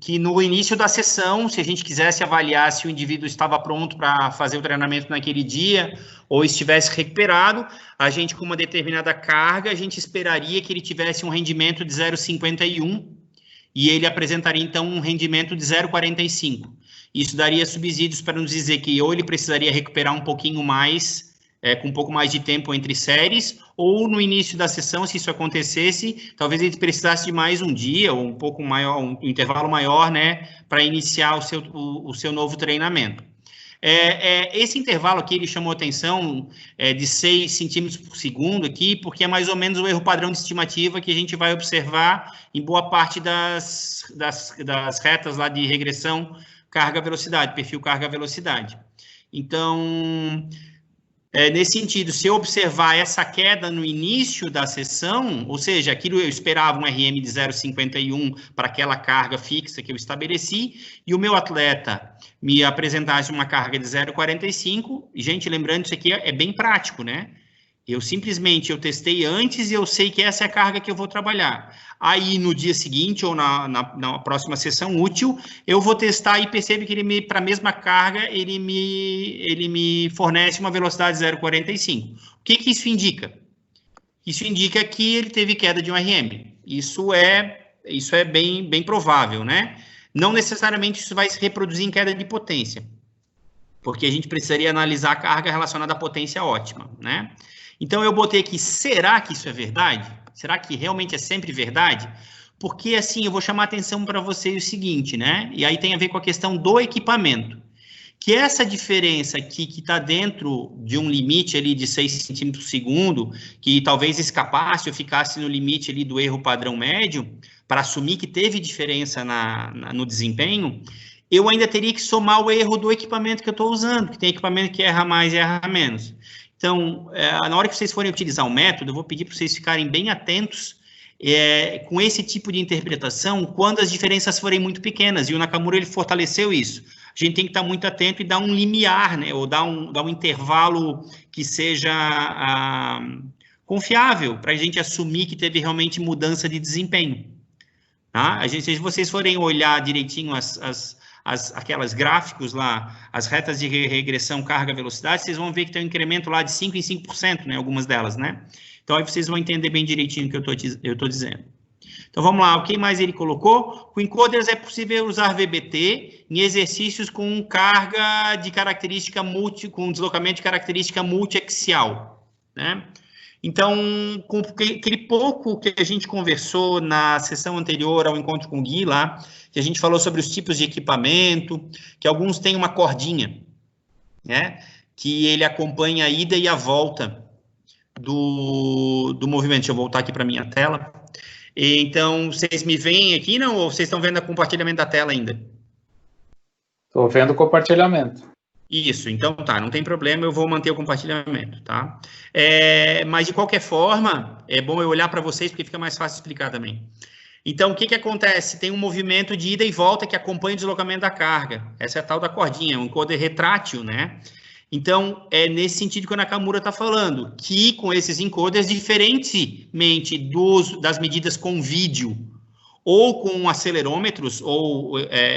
que no início da sessão, se a gente quisesse avaliar se o indivíduo estava pronto para fazer o treinamento naquele dia ou estivesse recuperado, a gente, com uma determinada carga, a gente esperaria que ele tivesse um rendimento de 0,51 e ele apresentaria, então, um rendimento de 0,45. Isso daria subsídios para nos dizer que ou ele precisaria recuperar um pouquinho mais, com um pouco mais de tempo entre séries, ou no início da sessão, se isso acontecesse, talvez ele precisasse de mais um dia, ou um pouco maior, um intervalo maior, né, para iniciar o seu novo treinamento. Esse intervalo aqui, ele chamou atenção de 6 centímetros por segundo aqui, porque é mais ou menos o erro padrão de estimativa que a gente vai observar em boa parte das retas lá de regressão carga-velocidade, perfil carga-velocidade. Então, nesse sentido, se eu observar essa queda no início da sessão, ou seja, aquilo eu esperava um RM de 0,51 para aquela carga fixa que eu estabeleci, e o meu atleta me apresentasse uma carga de 0,45, gente, lembrando, isso aqui é bem prático, né? Eu testei antes e eu sei que essa é a carga que eu vou trabalhar. Aí, no dia seguinte, ou na próxima sessão útil, eu vou testar e percebo que para a mesma carga, ele me fornece uma velocidade 0,45. O que isso indica? Isso indica que ele teve queda de um RM. Isso é bem provável, né? Não necessariamente isso vai se reproduzir em queda de potência, porque a gente precisaria analisar a carga relacionada à potência ótima, né? Então, eu botei aqui, será que isso é verdade? Será que realmente é sempre verdade? Porque, assim, eu vou chamar a atenção para vocês o seguinte, né? E aí tem a ver com a questão do equipamento. Que essa diferença aqui, que está dentro de um limite ali de 6 centímetros por segundo, que talvez escapasse ou ficasse no limite ali do erro padrão médio, para assumir que teve diferença no desempenho, eu ainda teria que somar o erro do equipamento que eu estou usando, que tem equipamento que erra mais e erra menos. Então, na hora que vocês forem utilizar o método, eu vou pedir para vocês ficarem bem atentos com esse tipo de interpretação quando as diferenças forem muito pequenas, e o Nakamura ele fortaleceu isso. A gente tem que estar muito atento e dar um limiar, né, ou dar um intervalo que seja confiável, para a gente assumir que teve realmente mudança de desempenho. Tá? Se vocês forem olhar direitinho aquelas gráficos lá, as retas de regressão carga-velocidade, vocês vão ver que tem um incremento lá de 5 em 5%, né, algumas delas, né? Então, aí vocês vão entender bem direitinho o que eu estou dizendo. Então, vamos lá, o que mais ele colocou? Com encoders é possível usar VBT em exercícios com carga de característica com deslocamento de característica multiaxial, né? Então, com aquele pouco que a gente conversou na sessão anterior ao encontro com o Gui lá, que a gente falou sobre os tipos de equipamento, que alguns têm uma cordinha, né, que ele acompanha a ida e a volta do movimento. Deixa eu voltar aqui para a minha tela. Então, vocês me veem aqui, não? Ou vocês estão vendo o compartilhamento da tela ainda? Estou vendo o compartilhamento. Isso, então tá, não tem problema, eu vou manter o compartilhamento, tá? Mas, de qualquer forma, é bom eu olhar para vocês, porque fica mais fácil explicar também. Então, o que que acontece? Tem um movimento de ida e volta que acompanha o deslocamento da carga. Essa é a tal da cordinha, um encoder retrátil, né? Então, é nesse sentido que o Nakamura está falando, que com esses encoders, diferentemente das medidas com vídeo ou com acelerômetros ou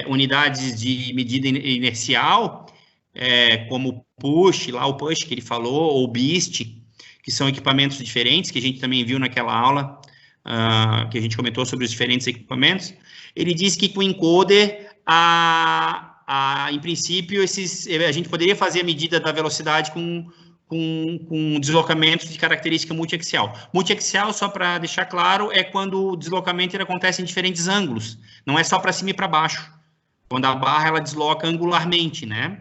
unidades de medida inercial, como push, lá o push que ele falou, ou beast, que são equipamentos diferentes, que a gente também viu naquela aula, que a gente comentou sobre os diferentes equipamentos. Ele diz que com o encoder, em princípio, a gente poderia fazer a medida da velocidade com deslocamentos de característica multiaxial. Multiaxial, só para deixar claro, é quando o deslocamento ele acontece em diferentes ângulos, não é só para cima e para baixo, quando a barra ela desloca angularmente, né?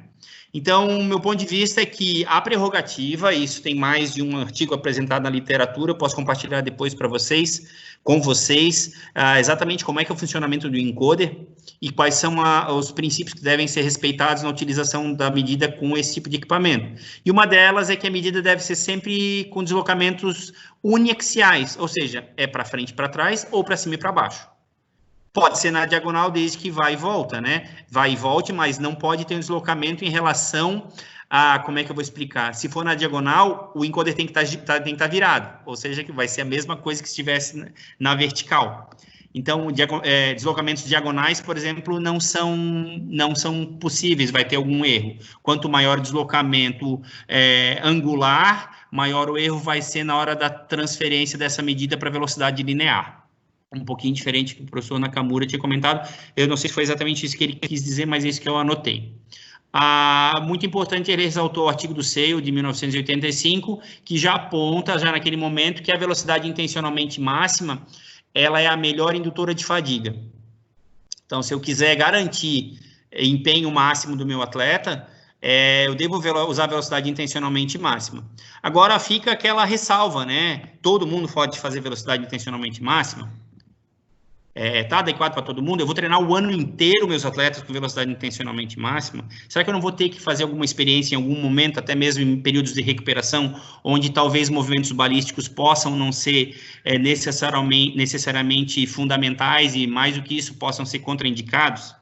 Então, meu ponto de vista é que a prerrogativa, isso tem mais de um artigo apresentado na literatura, eu posso compartilhar depois com vocês, exatamente como é que é o funcionamento do encoder e quais são os princípios que devem ser respeitados na utilização da medida com esse tipo de equipamento. E uma delas é que a medida deve ser sempre com deslocamentos uniaxiais, ou seja, é para frente e para trás ou para cima e para baixo. Pode ser na diagonal desde que vai e volta, né? Vai e volte, mas não pode ter um deslocamento em relação a, como é que eu vou explicar? Se for na diagonal, o encoder tem que estar virado, ou seja, que vai ser a mesma coisa que se estivesse na vertical. Então, deslocamentos diagonais, por exemplo, não são possíveis, vai ter algum erro. Quanto maior o deslocamento angular, maior o erro vai ser na hora da transferência dessa medida para velocidade linear. Um pouquinho diferente do que o professor Nakamura tinha comentado. Eu não sei se foi exatamente isso que ele quis dizer, mas é isso que eu anotei. Muito importante, ele ressaltou o artigo do SEIO, de 1985, que já aponta, já naquele momento, que a velocidade intencionalmente máxima, ela é a melhor indutora de fadiga. Então, se eu quiser garantir empenho máximo do meu atleta, eu devo usar a velocidade intencionalmente máxima. Agora, fica aquela ressalva, né? Todo mundo pode fazer velocidade intencionalmente máxima? Tá adequado para todo mundo? Eu vou treinar o ano inteiro meus atletas com velocidade intencionalmente máxima? Será que eu não vou ter que fazer alguma experiência em algum momento, até mesmo em períodos de recuperação, onde talvez movimentos balísticos possam não ser necessariamente fundamentais e, mais do que isso, possam ser contraindicados?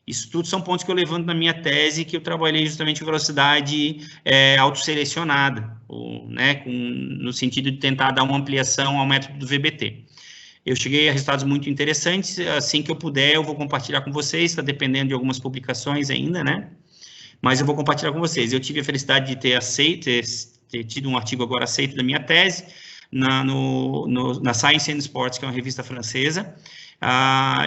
Isso tudo são pontos que eu levanto na minha tese, que eu trabalhei justamente com velocidade autoselecionada, né, no sentido de tentar dar uma ampliação ao método do VBT. Eu cheguei a resultados muito interessantes, assim que eu puder eu vou compartilhar com vocês, está dependendo de algumas publicações ainda, né? Mas eu vou compartilhar com vocês. Eu tive a felicidade de ter tido um artigo agora aceito da minha tese, na Science and Sports, que é uma revista francesa.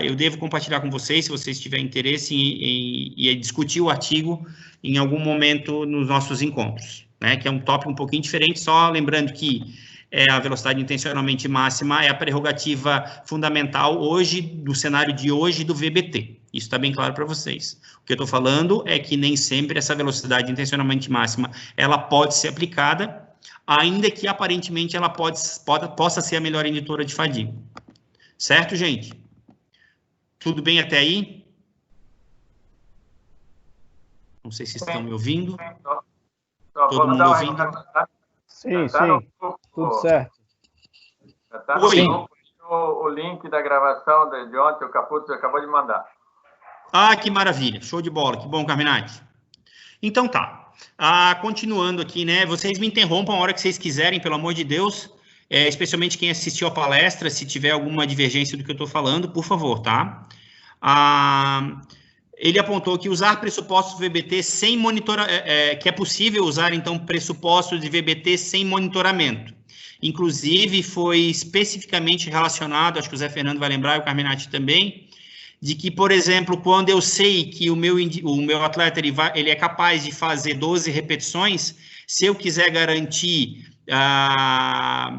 Eu devo compartilhar com vocês, se vocês tiverem interesse em discutir o artigo em algum momento nos nossos encontros, né? Que é um tópico um pouquinho diferente, só lembrando que a velocidade intencionalmente máxima é a prerrogativa fundamental hoje, do cenário de hoje do VBT. Isso está bem claro para vocês. O que eu estou falando é que nem sempre essa velocidade intencionalmente máxima, ela pode ser aplicada, ainda que aparentemente ela possa ser a melhor indutora de fadiga. Certo, gente? Tudo bem até aí? Não sei se estão me ouvindo. Todo mundo ouvindo? Sim, tudo certo. Já tá o link da gravação de ontem, o Caputo acabou de mandar. Que maravilha, show de bola, que bom, Carminati. Então tá, continuando aqui, né, vocês me interrompam a hora que vocês quiserem, pelo amor de Deus, especialmente quem assistiu a palestra, se tiver alguma divergência do que eu estou falando, por favor, tá? Ele apontou que usar pressupostos VBT sem monitoramento, que é possível usar, então, pressupostos de VBT sem monitoramento. Inclusive, foi especificamente relacionado, acho que o Zé Fernando vai lembrar, e o Carminati também, de que, por exemplo, quando eu sei que o meu atleta ele é capaz de fazer 12 repetições, se eu quiser garantir,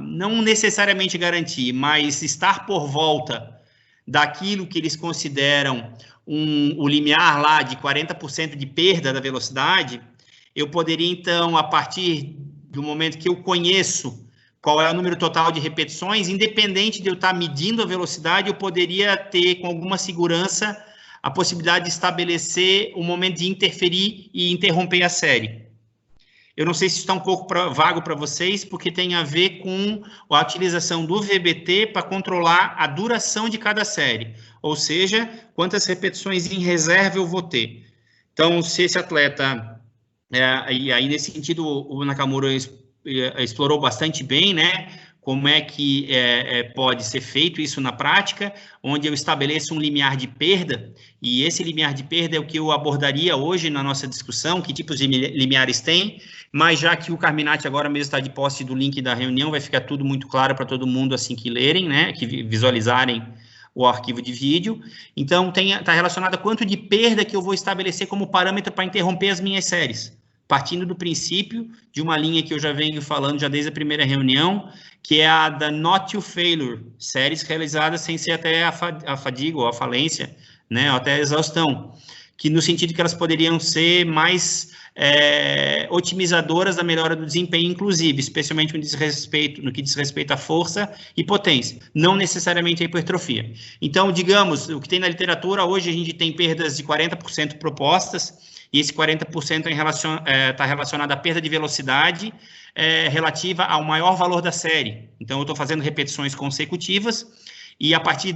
não necessariamente garantir, mas estar por volta daquilo que eles consideram o limiar lá de 40% de perda da velocidade, eu poderia, então, a partir do momento que eu conheço qual é o número total de repetições, independente de eu estar medindo a velocidade, eu poderia ter, com alguma segurança, a possibilidade de estabelecer o momento de interferir e interromper a série. eu não sei se está um pouco vago para vocês, porque tem a ver com a utilização do VBT para controlar a duração de cada série, ou seja, quantas repetições em reserva eu vou ter. Então, se esse atleta, e aí nesse sentido o Nakamura explorou bastante bem, né, como é que pode ser feito isso na prática, onde eu estabeleço um limiar de perda, e esse limiar de perda é o que eu abordaria hoje na nossa discussão, que tipos de limiares tem, mas já que o Carminati agora mesmo está de posse do link da reunião, vai ficar tudo muito claro para todo mundo assim que lerem, né, que visualizarem o arquivo de vídeo. Então, está relacionado a quanto de perda que eu vou estabelecer como parâmetro para interromper as minhas séries, partindo do princípio de uma linha que eu já venho falando já desde a primeira reunião, que é a da not to failure, séries realizadas sem ser até a fadiga ou a falência, né, ou até a exaustão, que no sentido que elas poderiam ser mais otimizadoras da melhora do desempenho, inclusive, especialmente no que diz respeito à força e potência, não necessariamente a hipertrofia. Então, digamos, o que tem na literatura, hoje a gente tem perdas de 40% propostas, e esse 40% está relacionado à perda de velocidade relativa ao maior valor da série. Então, eu estou fazendo repetições consecutivas, e a partir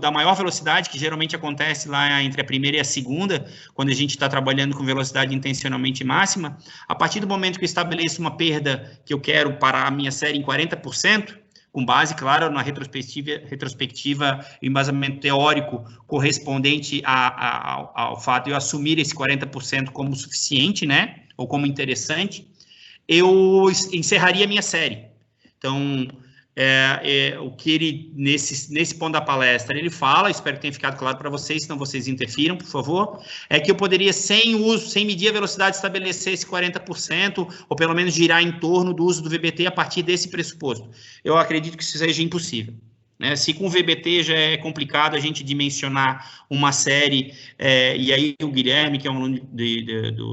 da maior velocidade, que geralmente acontece lá entre a primeira e a segunda, quando a gente está trabalhando com velocidade intencionalmente máxima, a partir do momento que eu estabeleço uma perda que eu quero para a minha série em 40%, com base, claro, na retrospectiva e embasamento teórico correspondente ao fato de eu assumir esse 40% como suficiente, né, ou como interessante, eu encerraria a minha série. Então, o que ele, nesse ponto da palestra, ele fala, espero que tenha ficado claro para vocês, senão vocês interfiram, por favor, é que eu poderia, sem medir a velocidade, estabelecer esse 40%, ou pelo menos girar em torno do uso do VBT a partir desse pressuposto. Eu acredito que isso seja impossível. Né? Se com o VBT já é complicado a gente dimensionar uma série, e aí o Guilherme, que é um aluno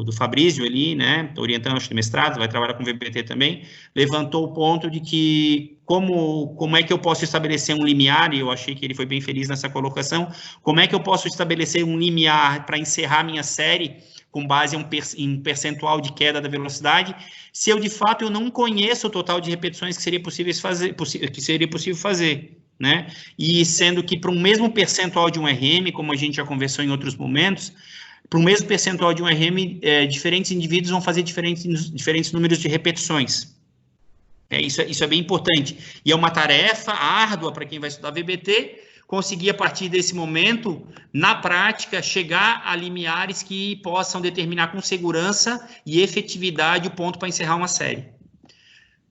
do Fabrício ali, né, orientando acho que mestrado, vai trabalhar com VBT também, levantou o ponto de que como é que eu posso estabelecer um limiar, e eu achei que ele foi bem feliz nessa colocação, como é que eu posso estabelecer um limiar para encerrar minha série com base em percentual de queda da velocidade, se eu de fato eu não conheço o total de repetições que seria possível fazer. Né? E sendo que para um mesmo percentual de um RM, como a gente já conversou em outros momentos, para o mesmo percentual de um RM, diferentes indivíduos vão fazer diferentes números de repetições. Isso é bem importante. E é uma tarefa árdua para quem vai estudar VBT, conseguir a partir desse momento, na prática, chegar a limiares que possam determinar com segurança e efetividade o ponto para encerrar uma série.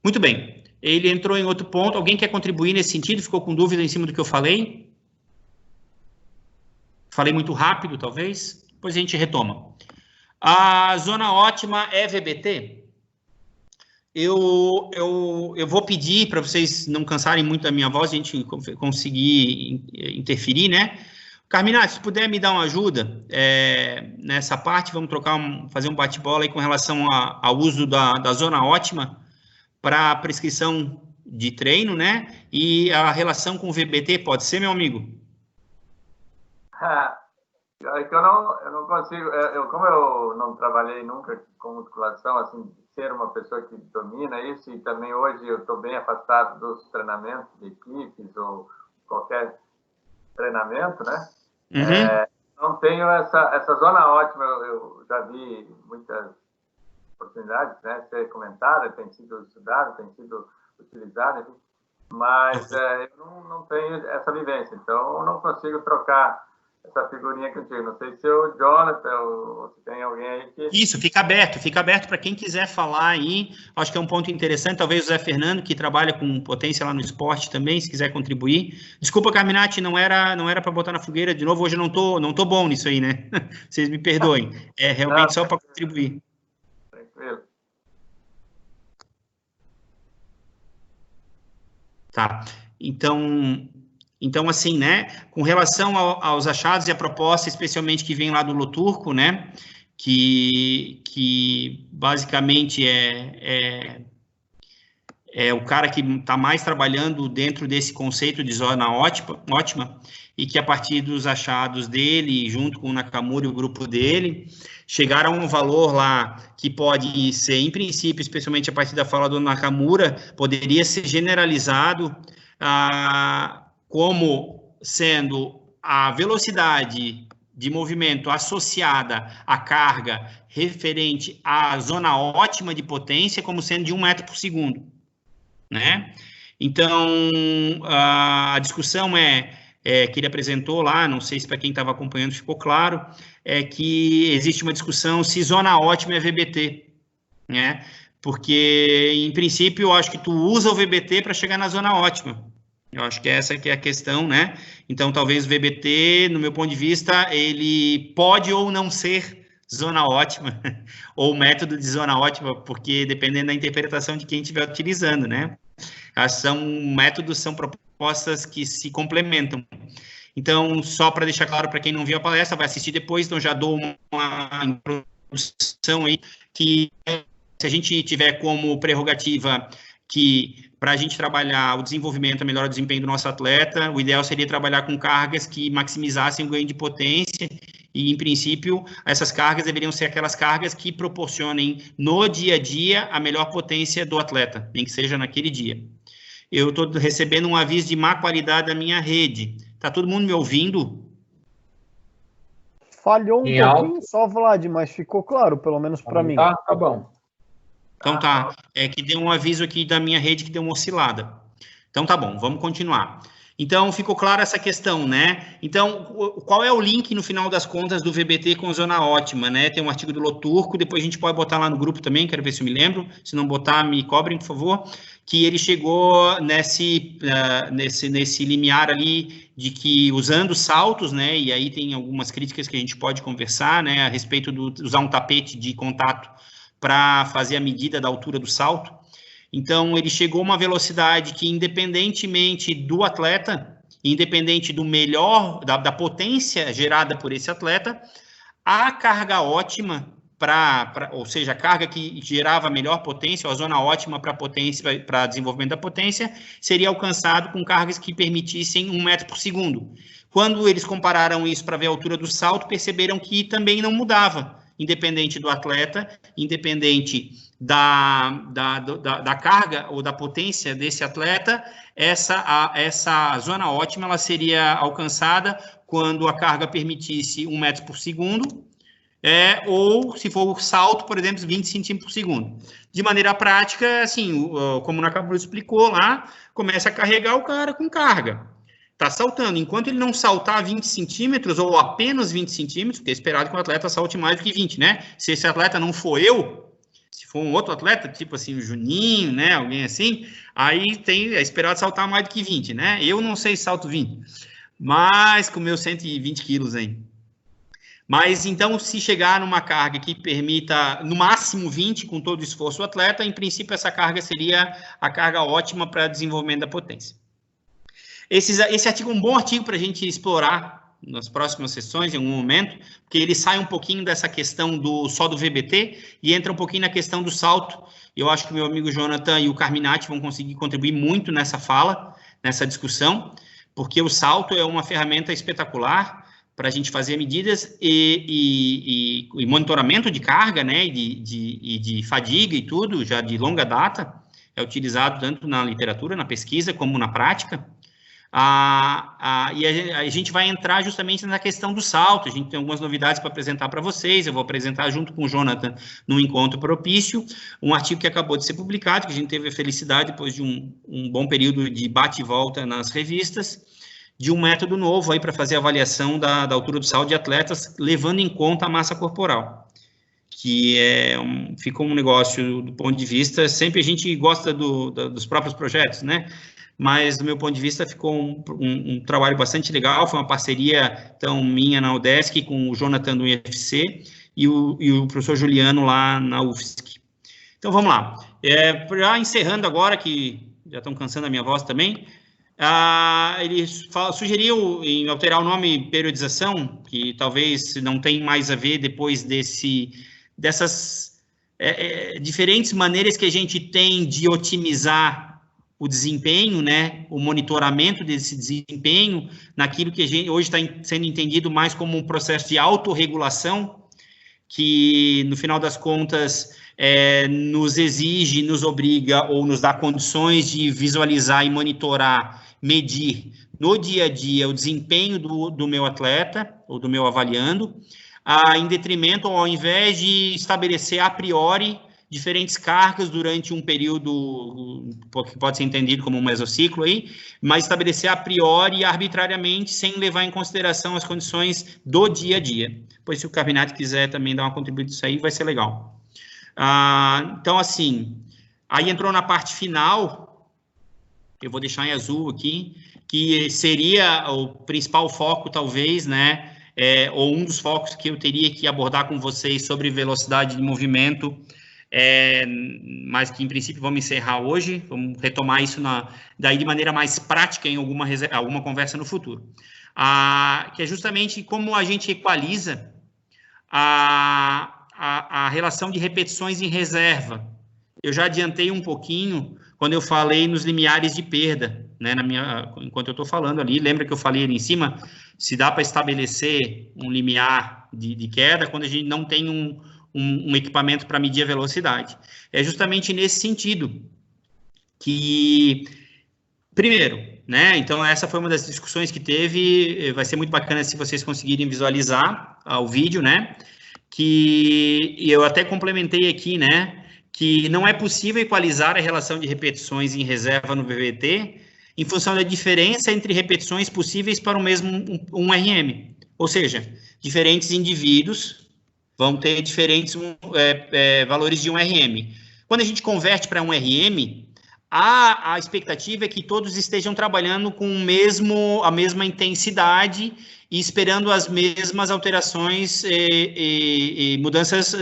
Muito bem. Ele entrou em outro ponto. Alguém quer contribuir nesse sentido? Ficou com dúvida em cima do que eu falei? Falei muito rápido, talvez? Depois a gente retoma. A zona ótima é VBT? Eu vou pedir para vocês não cansarem muito da minha voz, a gente conseguir interferir, né? Carminati, se puder me dar uma ajuda nessa parte, vamos fazer um bate-bola aí com relação ao uso da zona ótima para a prescrição de treino, né? E a relação com o VBT, pode ser, meu amigo? É que eu não consigo, como eu não trabalhei nunca com musculação, assim, ser uma pessoa que domina isso, e também hoje eu estou bem afastado dos treinamentos de equipes ou qualquer treinamento, né? Uhum. Não tenho essa zona ótima, eu já vi muitas oportunidades, né, ser comentada, tem sido estudada, tem sido utilizada, mas eu não tenho essa vivência, então eu não consigo trocar essa figurinha contigo. Não sei se o Jonathan ou se tem alguém aí que... Isso, fica aberto para quem quiser falar aí. Acho que é um ponto interessante, talvez o Zé Fernando, que trabalha com potência lá no esporte também, se quiser contribuir. Desculpa, Carminati, não era para botar na fogueira de novo, hoje eu não tô bom nisso aí, né? Vocês me perdoem. É realmente só para contribuir. Tá, então assim, né, com relação aos achados e a proposta, especialmente que vem lá do Loturco, né, que basicamente é o cara que está mais trabalhando dentro desse conceito de zona ótima, e que a partir dos achados dele, junto com o Nakamura e o grupo dele, chegaram a um valor lá que pode ser, em princípio, especialmente a partir da fala do Nakamura, poderia ser generalizado como sendo a velocidade de movimento associada à carga referente à zona ótima de potência como sendo de 1 metro por segundo, né? Então, a discussão que ele apresentou lá, não sei se para quem estava acompanhando ficou claro, é que existe uma discussão se zona ótima é VBT, né? Porque, em princípio, eu acho que tu usa o VBT para chegar na zona ótima. Eu acho que essa que é a questão, né? Então, talvez o VBT, no meu ponto de vista, ele pode ou não ser zona ótima, ou método de zona ótima, porque dependendo da interpretação de quem estiver utilizando, né? Métodos são propostas que se complementam. Então, só para deixar claro para quem não viu a palestra, vai assistir depois, então já dou uma introdução aí, que se a gente tiver como prerrogativa que para a gente trabalhar o desenvolvimento, a melhora do desempenho do nosso atleta, o ideal seria trabalhar com cargas que maximizassem o ganho de potência e, em princípio, essas cargas deveriam ser aquelas cargas que proporcionem no dia a dia a melhor potência do atleta, nem que seja naquele dia. Eu estou recebendo um aviso de má qualidade da minha rede. Está todo mundo me ouvindo? Falhou um pouquinho só, Vlad, mas ficou claro, pelo menos para mim. Tá bom. Então tá, que deu um aviso aqui da minha rede que deu uma oscilada. Então tá bom, vamos continuar. Então ficou clara essa questão, né? Então, qual é o link no final das contas do VBT com zona ótima, né? Tem um artigo do Loturco, depois a gente pode botar lá no grupo também, quero ver se eu me lembro. Se não botar, me cobrem, por favor. Que ele chegou nesse limiar ali de que usando saltos, né? E aí tem algumas críticas que a gente pode conversar, né? A respeito de usar um tapete de contato para fazer a medida da altura do salto. Então, ele chegou a uma velocidade que, independentemente do atleta, independente do melhor, da potência gerada por esse atleta, a carga ótima, ou seja, a carga que gerava a melhor potência, ou a zona ótima para desenvolvimento da potência, seria alcançado com cargas que permitissem 1 metro por segundo. Quando eles compararam isso para ver a altura do salto, perceberam que também não mudava, independente do atleta, independente da carga ou da potência desse atleta, essa zona ótima ela seria alcançada quando a carga permitisse 1 metro por segundo, ou se for o salto, por exemplo, 20 centímetros por segundo. De maneira prática, assim, como o Nakamura explicou lá, começa a carregar o cara com carga. Está saltando. Enquanto ele não saltar 20 centímetros ou apenas 20 centímetros, porque é esperado que o atleta salte mais do que 20, né? Se esse atleta não for eu, se for um outro atleta, tipo assim, o Juninho, né? Alguém assim, aí é esperado saltar mais do que 20, né? Eu não sei se salto 20, mas com meus 120 quilos, hein? Mas, então, se chegar numa carga que permita, no máximo 20, com todo o esforço do atleta, em princípio, essa carga seria a carga ótima para desenvolvimento da potência. Esse artigo é um bom artigo para a gente explorar nas próximas sessões, em algum momento, porque ele sai um pouquinho dessa questão só do VBT e entra um pouquinho na questão do salto. Eu acho que o meu amigo Jonathan e o Carminati vão conseguir contribuir muito nessa fala, nessa discussão, porque o salto é uma ferramenta espetacular para a gente fazer medidas e monitoramento de carga, né, e de fadiga e tudo, já de longa data, é utilizado tanto na literatura, na pesquisa, como na prática. E a gente vai entrar justamente na questão do salto. A gente tem algumas novidades para apresentar para vocês. Eu vou apresentar junto com o Jonathan no Encontro Propício, um artigo que acabou de ser publicado, que a gente teve a felicidade, depois de um bom período de bate e volta nas revistas, de um método novo aí para fazer a avaliação da altura do salto de atletas, levando em conta a massa corporal, que ficou um negócio do ponto de vista, sempre a gente gosta dos próprios projetos, né? Mas, do meu ponto de vista, ficou um trabalho bastante legal, foi uma parceria, então, minha na UDESC, com o Jonathan do IFC e o professor Juliano lá na UFSC. Então, vamos lá. Já encerrando agora, que já estão cansando a minha voz também, ele sugeriu em alterar o nome periodização, que talvez não tenha mais a ver depois dessas diferentes maneiras que a gente tem de otimizar o desempenho, né, o monitoramento desse desempenho, naquilo que a gente hoje está sendo entendido mais como um processo de autorregulação, que, no final das contas, nos exige, nos obriga ou nos dá condições de visualizar e monitorar, medir no dia a dia o desempenho do meu atleta ou do meu avaliando, em detrimento, ou ao invés de estabelecer a priori diferentes cargas durante um período que pode ser entendido como um mesociclo aí, mas estabelecer a priori e arbitrariamente, sem levar em consideração as condições do dia a dia. Pois se o Carminati quiser também dar uma contribuição isso aí, vai ser legal. Então, assim, aí entrou na parte final, eu vou deixar em azul aqui, que seria o principal foco, talvez, né, ou um dos focos que eu teria que abordar com vocês sobre velocidade de movimento, mas que, em princípio, vamos encerrar hoje, vamos retomar isso daí de maneira mais prática em alguma conversa no futuro. Que é justamente como a gente equaliza a relação de repetições em reserva. Eu já adiantei um pouquinho quando eu falei nos limiares de perda, né, enquanto eu estou falando ali, lembra que eu falei ali em cima, se dá para estabelecer um limiar de queda quando a gente não tem um equipamento para medir a velocidade. É justamente nesse sentido que, primeiro, né, então essa foi uma das discussões que teve, vai ser muito bacana se vocês conseguirem visualizar o vídeo, né, que eu até complementei aqui, né, que não é possível equalizar a relação de repetições em reserva no VVT em função da diferença entre repetições possíveis para o mesmo um RM. Ou seja, diferentes indivíduos vão ter diferentes valores de um RM. Quando a gente converte para um RM, a expectativa é que todos estejam trabalhando com a mesma intensidade e esperando as mesmas alterações e mudanças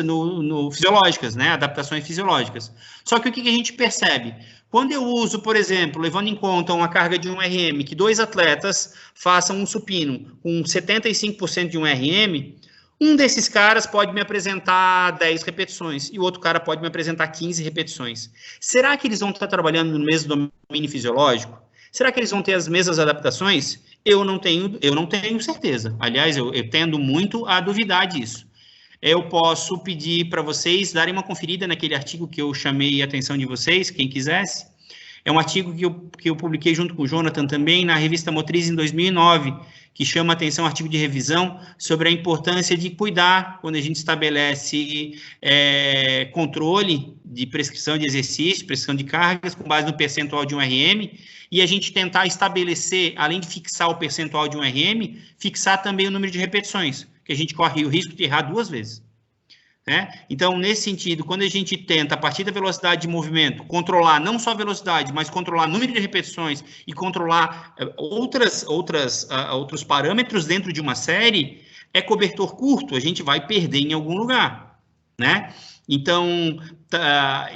fisiológicas, né? Adaptações fisiológicas. Só que o que a gente percebe? Quando eu uso, por exemplo, levando em conta uma carga de um RM, que 2 atletas façam um supino com 75% de um RM, um desses caras pode me apresentar 10 repetições e o outro cara pode me apresentar 15 repetições. Será que eles vão estar trabalhando no mesmo domínio fisiológico? Será que eles vão ter as mesmas adaptações? Eu não tenho certeza. Aliás, eu tendo muito a duvidar disso. Eu posso pedir para vocês darem uma conferida naquele artigo que eu chamei a atenção de vocês, quem quisesse. É um artigo que eu publiquei junto com o Jonathan também na revista Motriz em 2009, que chama a atenção, artigo de revisão, sobre a importância de cuidar quando a gente estabelece controle de prescrição de exercício, prescrição de cargas, com base no percentual de um RM, e a gente tentar estabelecer, além de fixar o percentual de um RM, fixar também o número de repetições, que a gente corre o risco de errar 2 vezes. Então, nesse sentido, quando a gente tenta, a partir da velocidade de movimento, controlar não só a velocidade, mas controlar o número de repetições e controlar outros parâmetros dentro de uma série, é cobertor curto, a gente vai perder em algum lugar, né? Então,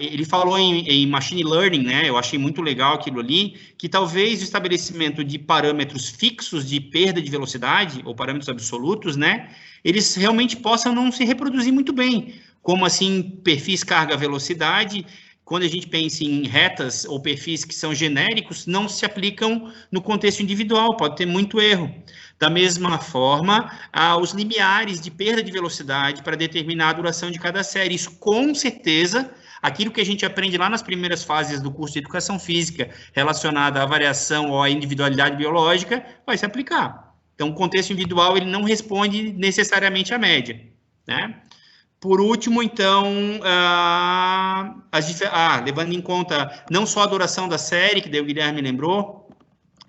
ele falou em machine learning, né? Eu achei muito legal aquilo ali, que talvez o estabelecimento de parâmetros fixos de perda de velocidade, ou parâmetros absolutos, né? Eles realmente possam não se reproduzir muito bem, como assim, perfis carga-velocidade, quando a gente pensa em retas ou perfis que são genéricos, não se aplicam no contexto individual, pode ter muito erro. Da mesma forma, os limiares de perda de velocidade para determinar a duração de cada série. Isso, com certeza, aquilo que a gente aprende lá nas primeiras fases do curso de Educação Física, relacionado à variação ou à individualidade biológica, vai se aplicar. Então, o contexto individual, ele não responde necessariamente à média, né? Por último, então, levando em conta não só a duração da série, que daí o Guilherme lembrou,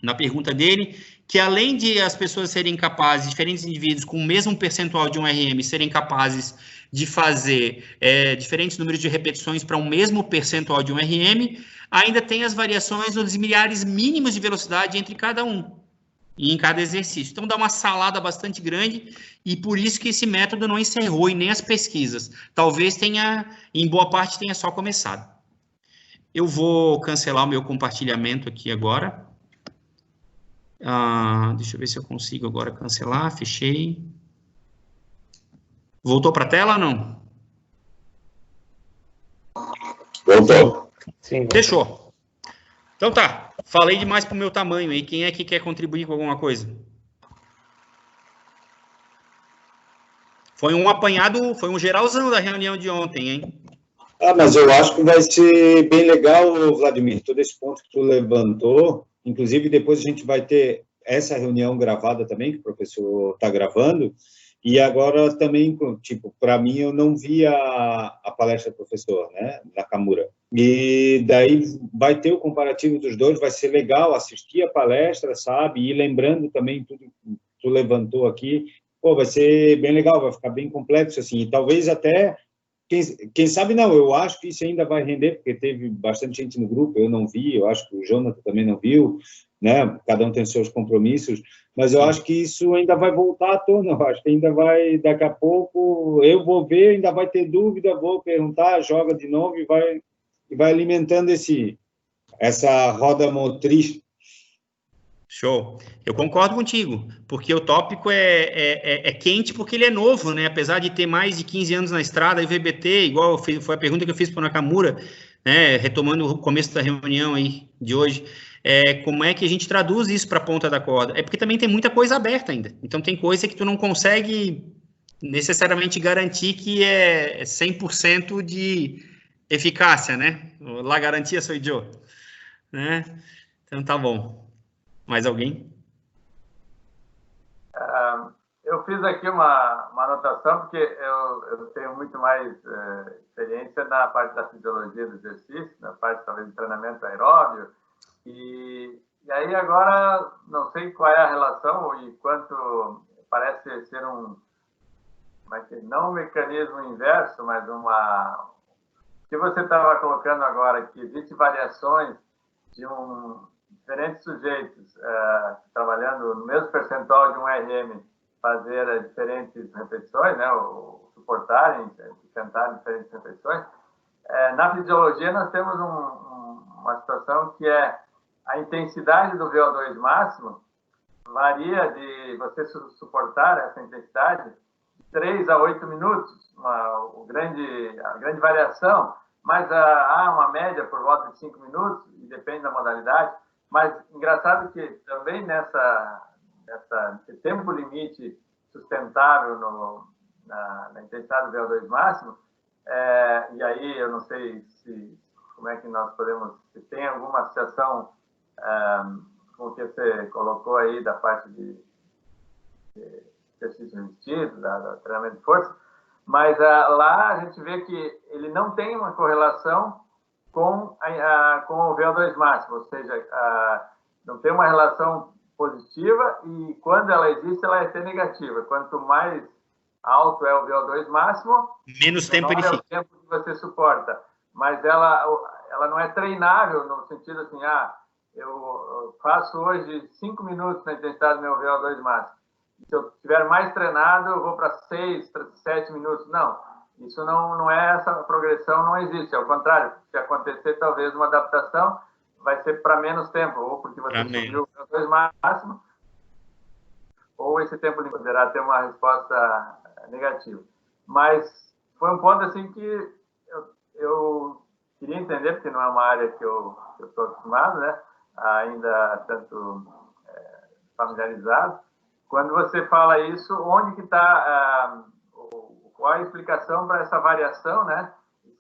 na pergunta dele, que além de as pessoas serem capazes, diferentes indivíduos com o mesmo percentual de um RM, serem capazes de fazer diferentes números de repetições para um mesmo percentual de um RM, ainda tem as variações nos milhares mínimos de velocidade entre cada um, e em cada exercício. Então, dá uma salada bastante grande, e por isso que esse método não encerrou, e nem as pesquisas. Talvez tenha, em boa parte, tenha só começado. Eu vou cancelar o meu compartilhamento aqui agora. Deixa eu ver se eu consigo agora cancelar. Fechei. Voltou para a tela ou não? Voltou. Sim. Fechou. Então tá, falei demais pro meu tamanho aí. Quem é que quer contribuir com alguma coisa? Foi um apanhado, foi um geralzão da reunião de ontem, hein? Mas eu acho que vai ser bem legal, Vladimir, todo esse ponto que tu levantou. Inclusive, depois a gente vai ter essa reunião gravada também, que o professor está gravando. E agora também, tipo, para mim, eu não vi a palestra do professor, né, Nakamura. E daí vai ter o comparativo dos dois, vai ser legal assistir a palestra, sabe? E lembrando também tudo que tu levantou aqui. Pô, vai ser bem legal, vai ficar bem complexo, assim. E talvez até... Quem sabe não, eu acho que isso ainda vai render, porque teve bastante gente no grupo, eu não vi, eu acho que o Jonathan também não viu, né? Cada um tem seus compromissos, mas eu acho que isso ainda vai voltar à tona, eu acho que ainda vai, daqui a pouco, eu vou ver, ainda vai ter dúvida, vou perguntar, joga de novo e vai alimentando essa roda motriz. Show. Eu concordo contigo, porque o tópico é quente porque ele é novo, né? Apesar de ter mais de 15 anos na estrada, e VBT, igual foi a pergunta que eu fiz para o Nakamura, né? Retomando o começo da reunião aí de hoje, como é que a gente traduz isso para a ponta da corda? É porque também tem muita coisa aberta ainda. Então tem coisa que tu não consegue necessariamente garantir que é 100% de eficácia, né? La garantia sou eu, né? Então tá bom. Mais alguém? Eu fiz aqui uma anotação, porque eu tenho muito mais experiência na parte da fisiologia do exercício, na parte, talvez, de treinamento aeróbio, e aí agora não sei qual é a relação e quanto parece ser não um mecanismo inverso, mas o que você estava colocando agora, que existem variações de diferentes sujeitos trabalhando no mesmo percentual de um RM, fazer diferentes repetições, né, ou suportarem, tentar diferentes repetições. Na fisiologia, nós temos uma situação que é a intensidade do VO2 máximo varia de você suportar essa intensidade de 3 a 8 minutos, a grande variação, mas há uma média por volta de 5 minutos, e depende da modalidade. Mas engraçado que também nesse tempo limite sustentável na intensidade do VO2 máximo, e aí eu não sei como é que nós podemos, se tem alguma associação com o que você colocou aí da parte de exercício resistido, da treinamento de força, mas lá a gente vê que ele não tem uma correlação com o VO2 máximo, ou seja, não tem uma relação positiva, e quando ela existe, ela é negativa. Quanto mais alto é o VO2 máximo, menos tempo ele fica. fica. O tempo que você suporta. Mas ela não é treinável no sentido assim, eu faço hoje 5 minutos na intensidade do meu VO2 máximo. Se eu estiver mais treinado, eu vou para 6, 7 minutos. Não. Isso não é, essa progressão não existe, ao contrário, se acontecer talvez uma adaptação, vai ser para menos tempo, ou porque você subiu o VO2 máximo, ou esse tempo poderá ter uma resposta negativa. Mas foi um ponto assim que eu queria entender, porque não é uma área que eu estou acostumado, né, ainda tanto familiarizado. Quando você fala isso, onde que está... qual a explicação para essa variação, né?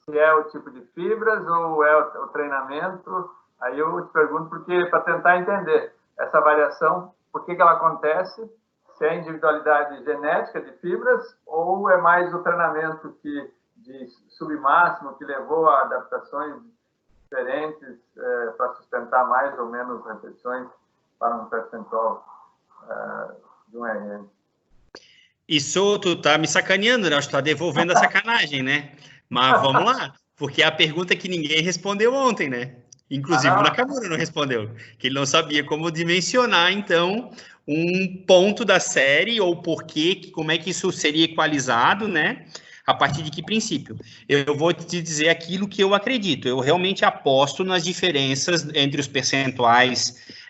Se é o tipo de fibras ou é o treinamento? Aí eu te pergunto para tentar entender essa variação, por que ela acontece, se é individualidade genética de fibras ou é mais o treinamento de submáximo que levou a adaptações diferentes para sustentar mais ou menos repetições para um percentual de um RM. Isso tu tá me sacaneando, né? Acho que tá devolvendo a sacanagem, né? Mas vamos lá, porque é a pergunta que ninguém respondeu ontem, né? Inclusive o Nakamura não respondeu, que ele não sabia como dimensionar, então, um ponto da série ou porquê, como é que isso seria equalizado, né? A partir de que princípio? Eu vou te dizer aquilo que eu acredito. Eu realmente aposto nas diferenças entre os percentuais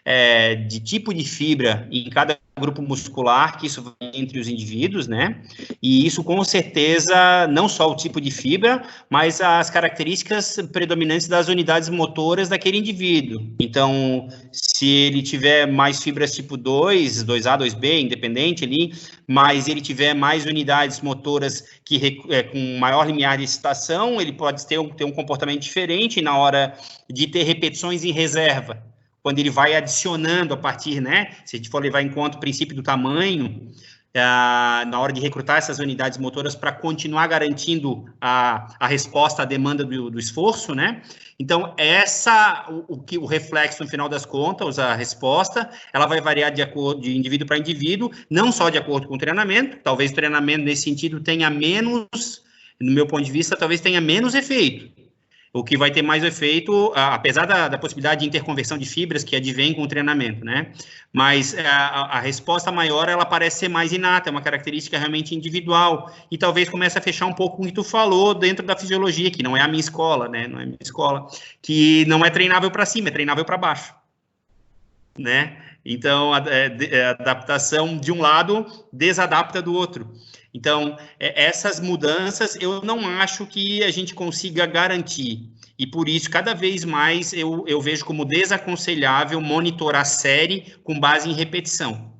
de tipo de fibra em cada grupo muscular, que isso vai entre os indivíduos, né? E isso, com certeza, não só o tipo de fibra, mas as características predominantes das unidades motoras daquele indivíduo. Então, se ele tiver mais fibras tipo 2, 2A, 2B, independente ali, mas ele tiver mais unidades motoras com maior limiar de excitação, ele pode ter um comportamento diferente na hora de ter repetições em reserva. Quando ele vai adicionando a partir, né, se a gente for levar em conta o princípio do tamanho, na hora de recrutar essas unidades motoras para continuar garantindo a resposta à demanda do esforço, né? Então, o reflexo, no final das contas, a resposta, ela vai variar de indivíduo para indivíduo, não só de acordo com o treinamento, talvez o treinamento nesse sentido tenha menos, no meu ponto de vista, talvez tenha menos efeito. O que vai ter mais efeito, apesar da possibilidade de interconversão de fibras que advém com o treinamento, né? Mas a resposta maior, ela parece ser mais inata, é uma característica realmente individual, e talvez comece a fechar um pouco com o que tu falou dentro da fisiologia, que não é a minha escola, né? Não é a minha escola, que não é treinável para cima, é treinável para baixo, né? Então, a adaptação de um lado desadapta do outro. Então, essas mudanças, eu não acho que a gente consiga garantir. E, por isso, cada vez mais, eu vejo como desaconselhável monitorar série com base em repetição.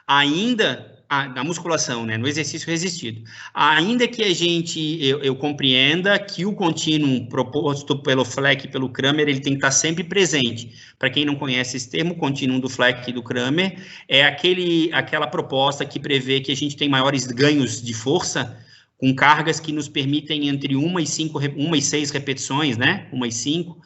Ainda, na musculação, né, no exercício resistido, ainda que eu compreenda que o contínuo proposto pelo Fleck e pelo Kramer, ele tem que estar sempre presente. Para quem não conhece esse termo, o contínuo do Fleck e do Kramer, é aquela proposta que prevê que a gente tem maiores ganhos de força com cargas que nos permitem entre 1 e 6 repetições, né, 1 e 5,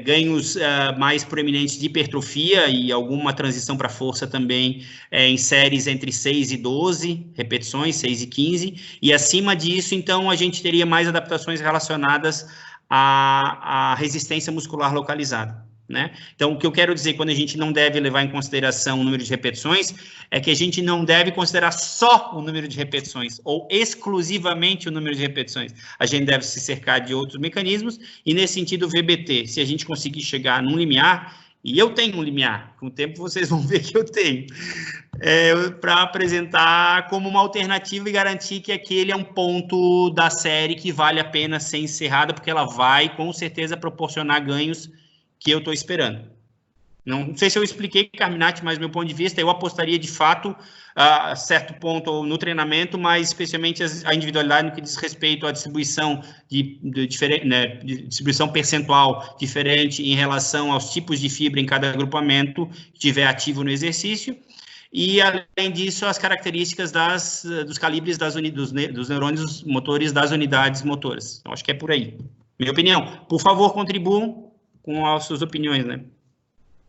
ganhos mais proeminentes de hipertrofia e alguma transição para força também em séries entre 6 e 12 repetições, 6 e 15, e acima disso, então, a gente teria mais adaptações relacionadas à resistência muscular localizada, né? Então, o que eu quero dizer quando a gente não deve levar em consideração o número de repetições é que a gente não deve considerar só o número de repetições ou exclusivamente o número de repetições. A gente deve se cercar de outros mecanismos e, nesse sentido, o VBT, se a gente conseguir chegar num limiar, e eu tenho um limiar, com o tempo vocês vão ver que eu tenho, para apresentar como uma alternativa e garantir que aquele é um ponto da série que vale a pena ser encerrada, porque ela vai, com certeza, proporcionar ganhos que eu estou esperando. Não sei se eu expliquei, Carminati, mas, do meu ponto de vista, eu apostaria, de fato, a certo ponto no treinamento, mas especialmente a individualidade no que diz respeito à distribuição distribuição percentual diferente em relação aos tipos de fibra em cada agrupamento que estiver ativo no exercício. E, além disso, as características dos calibres dos neurônios motores das unidades motoras. Então, acho que é por aí. Minha opinião. Por favor, contribuam com as suas opiniões, né?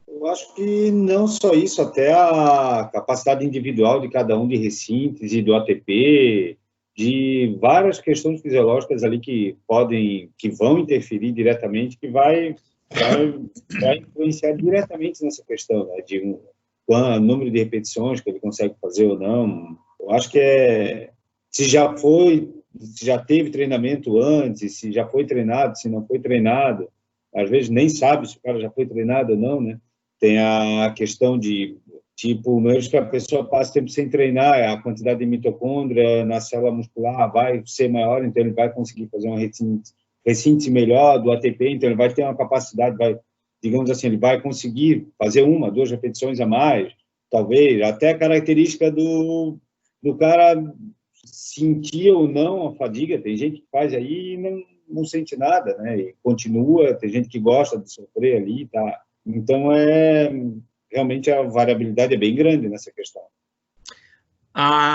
Eu acho que não só isso, até a capacidade individual de cada um de ressíntese, do ATP, de várias questões fisiológicas ali que vão interferir diretamente, que vai influenciar diretamente nessa questão, né, de número de repetições que ele consegue fazer ou não. Eu acho que se já teve treinamento antes, se já foi treinado, se não foi treinado, às vezes nem sabe se o cara já foi treinado ou não, né? Tem a questão de, tipo, mesmo que a pessoa passe tempo sem treinar, a quantidade de mitocôndria na célula muscular vai ser maior, então ele vai conseguir fazer uma ressíntese melhor do ATP, então ele vai ter uma capacidade, digamos assim, ele vai conseguir fazer 1, 2 repetições a mais, talvez, até a característica do cara sentir ou não a fadiga, tem gente que faz aí e não sente nada, né, e continua, tem gente que gosta de sofrer ali, tá? Então, realmente a variabilidade é bem grande nessa questão.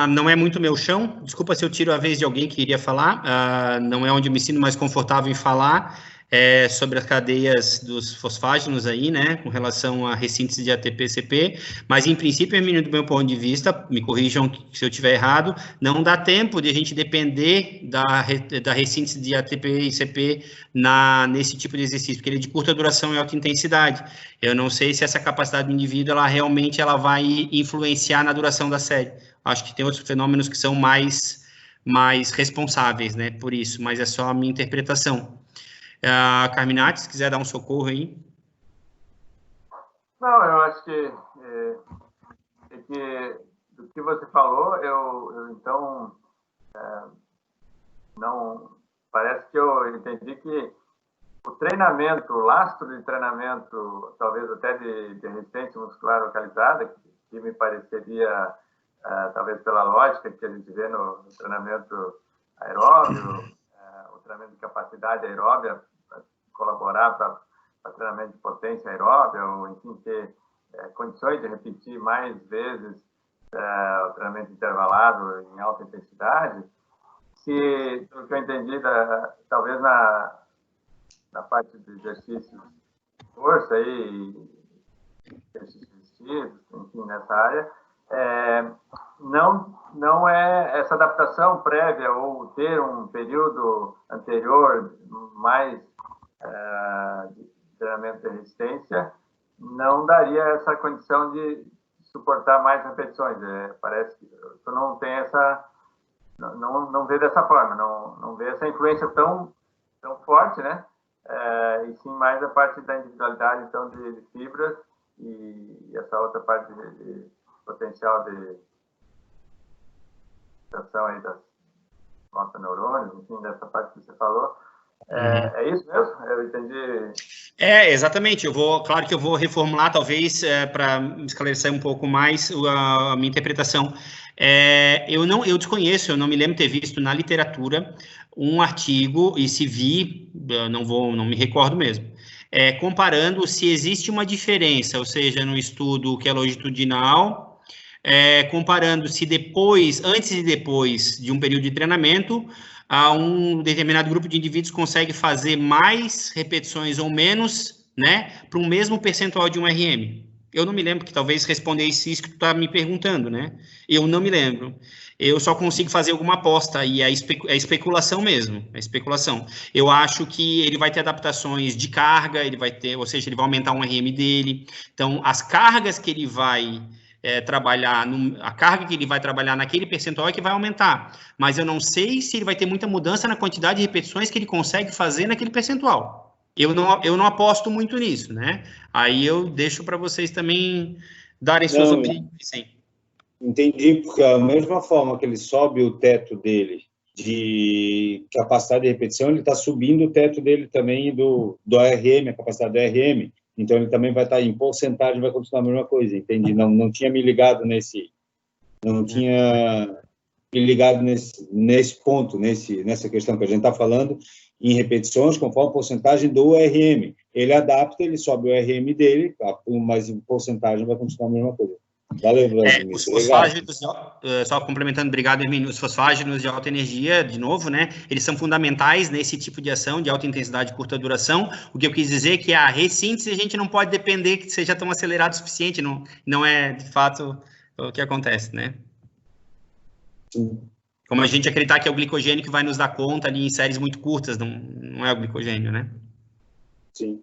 Não é muito meu chão, desculpa se eu tiro a vez de alguém que iria falar, não é onde eu me sinto mais confortável em falar, sobre as cadeias dos fosfáginos aí, né, com relação à ressíntese de ATP-CP, mas, em princípio, do meu ponto de vista, me corrijam se eu estiver errado, não dá tempo de a gente depender da ressíntese de ATP e CP nesse tipo de exercício, porque ele é de curta duração e alta intensidade. Eu não sei se essa capacidade do indivíduo, ela realmente vai influenciar na duração da série. Acho que tem outros fenômenos que são mais responsáveis, né, por isso, mas é só a minha interpretação. Carminati, se quiser dar um socorro aí. Não, eu acho que do que você falou, eu então não parece que eu entendi que o treinamento, o lastro de treinamento, talvez até de resistência muscular localizada, que me pareceria, talvez pela lógica que a gente vê no treinamento aeróbio, o treinamento de capacidade aeróbia, para colaborar para treinamento de potência aeróbia, ou enfim, ter condições de repetir mais vezes o treinamento intervalado em alta intensidade. Se, pelo que eu entendi, talvez na parte de exercícios de força e exercícios, enfim, nessa área, não é essa adaptação prévia ou ter um período anterior mais de treinamento de resistência não daria essa condição de suportar mais repetições. Parece que tu não tem essa, não vê dessa forma, não vê essa influência tão forte, né? E sim mais a parte da individualidade, então, de fibras e essa outra parte de potencial de ação aí das nossas neurônios, enfim, dessa parte que você falou. É isso mesmo? Eu entendi. Exatamente. Claro que eu vou reformular, talvez, para esclarecer um pouco mais a minha interpretação. Eu desconheço, eu não me lembro de ter visto na literatura um artigo, e se vi, não me recordo mesmo, comparando se existe uma diferença, ou seja, no estudo que é longitudinal, comparando se antes e depois de um período de treinamento, um determinado grupo de indivíduos consegue fazer mais repetições ou menos, né, para um mesmo percentual de um RM. Eu não me lembro, que talvez respondesse isso que tu está me perguntando, né? Eu não me lembro. Eu só consigo fazer alguma aposta, e é especulação mesmo, é especulação. Eu acho que ele vai ter adaptações de carga, ou seja, ele vai aumentar um RM dele. Então, as cargas que ele vai trabalhar, a carga que ele vai trabalhar naquele percentual é que vai aumentar. Mas eu não sei se ele vai ter muita mudança na quantidade de repetições que ele consegue fazer naquele percentual. Eu não aposto muito nisso, né? Aí eu deixo para vocês também darem suas opiniões. Sim. Entendi, porque da mesma forma que ele sobe o teto dele de capacidade de repetição, ele está subindo o teto dele também do ARM, a capacidade do ARM. Então, ele também vai estar em porcentagem, vai continuar a mesma coisa, entendi? Não tinha me ligado nesse ponto, nessa questão que a gente está falando, em repetições, conforme a porcentagem do RM. Ele adapta, ele sobe o RM dele, mas em porcentagem vai continuar a mesma coisa. Valeu, Vladimir. Os fosfágidos, só complementando, obrigado, Hermínio, os fosfágidos de alta energia, de novo, né, eles são fundamentais nesse tipo de ação de alta intensidade e curta duração. O que eu quis dizer é que a ressíntese a gente não pode depender que seja tão acelerado o suficiente, não é, de fato, o que acontece, né? Sim. Como a gente acreditar que é o glicogênio que vai nos dar conta ali em séries muito curtas, não é o glicogênio, né? Sim.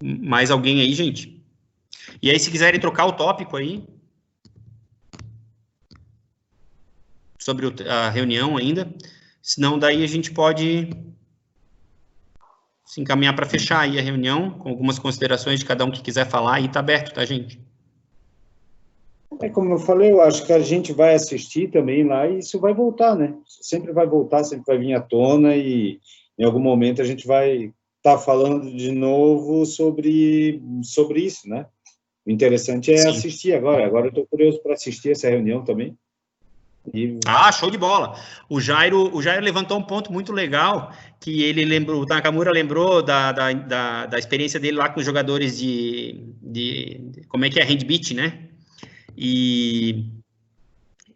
Mais alguém aí, gente? E aí, se quiserem trocar o tópico aí, sobre a reunião ainda, senão daí a gente pode se encaminhar para fechar aí a reunião, com algumas considerações de cada um que quiser falar, e está aberto, tá, gente? Como eu falei, eu acho que a gente vai assistir também lá e isso vai voltar, né? Sempre vai voltar, sempre vai vir à tona e em algum momento a gente vai estar falando de novo sobre isso, né? O interessante é assistir agora. Agora eu estou curioso para assistir essa reunião também. Show de bola. O Jairo levantou um ponto muito legal, que ele lembrou, o Nakamura lembrou da experiência dele lá com os jogadores de como é que é, handbeat, né? E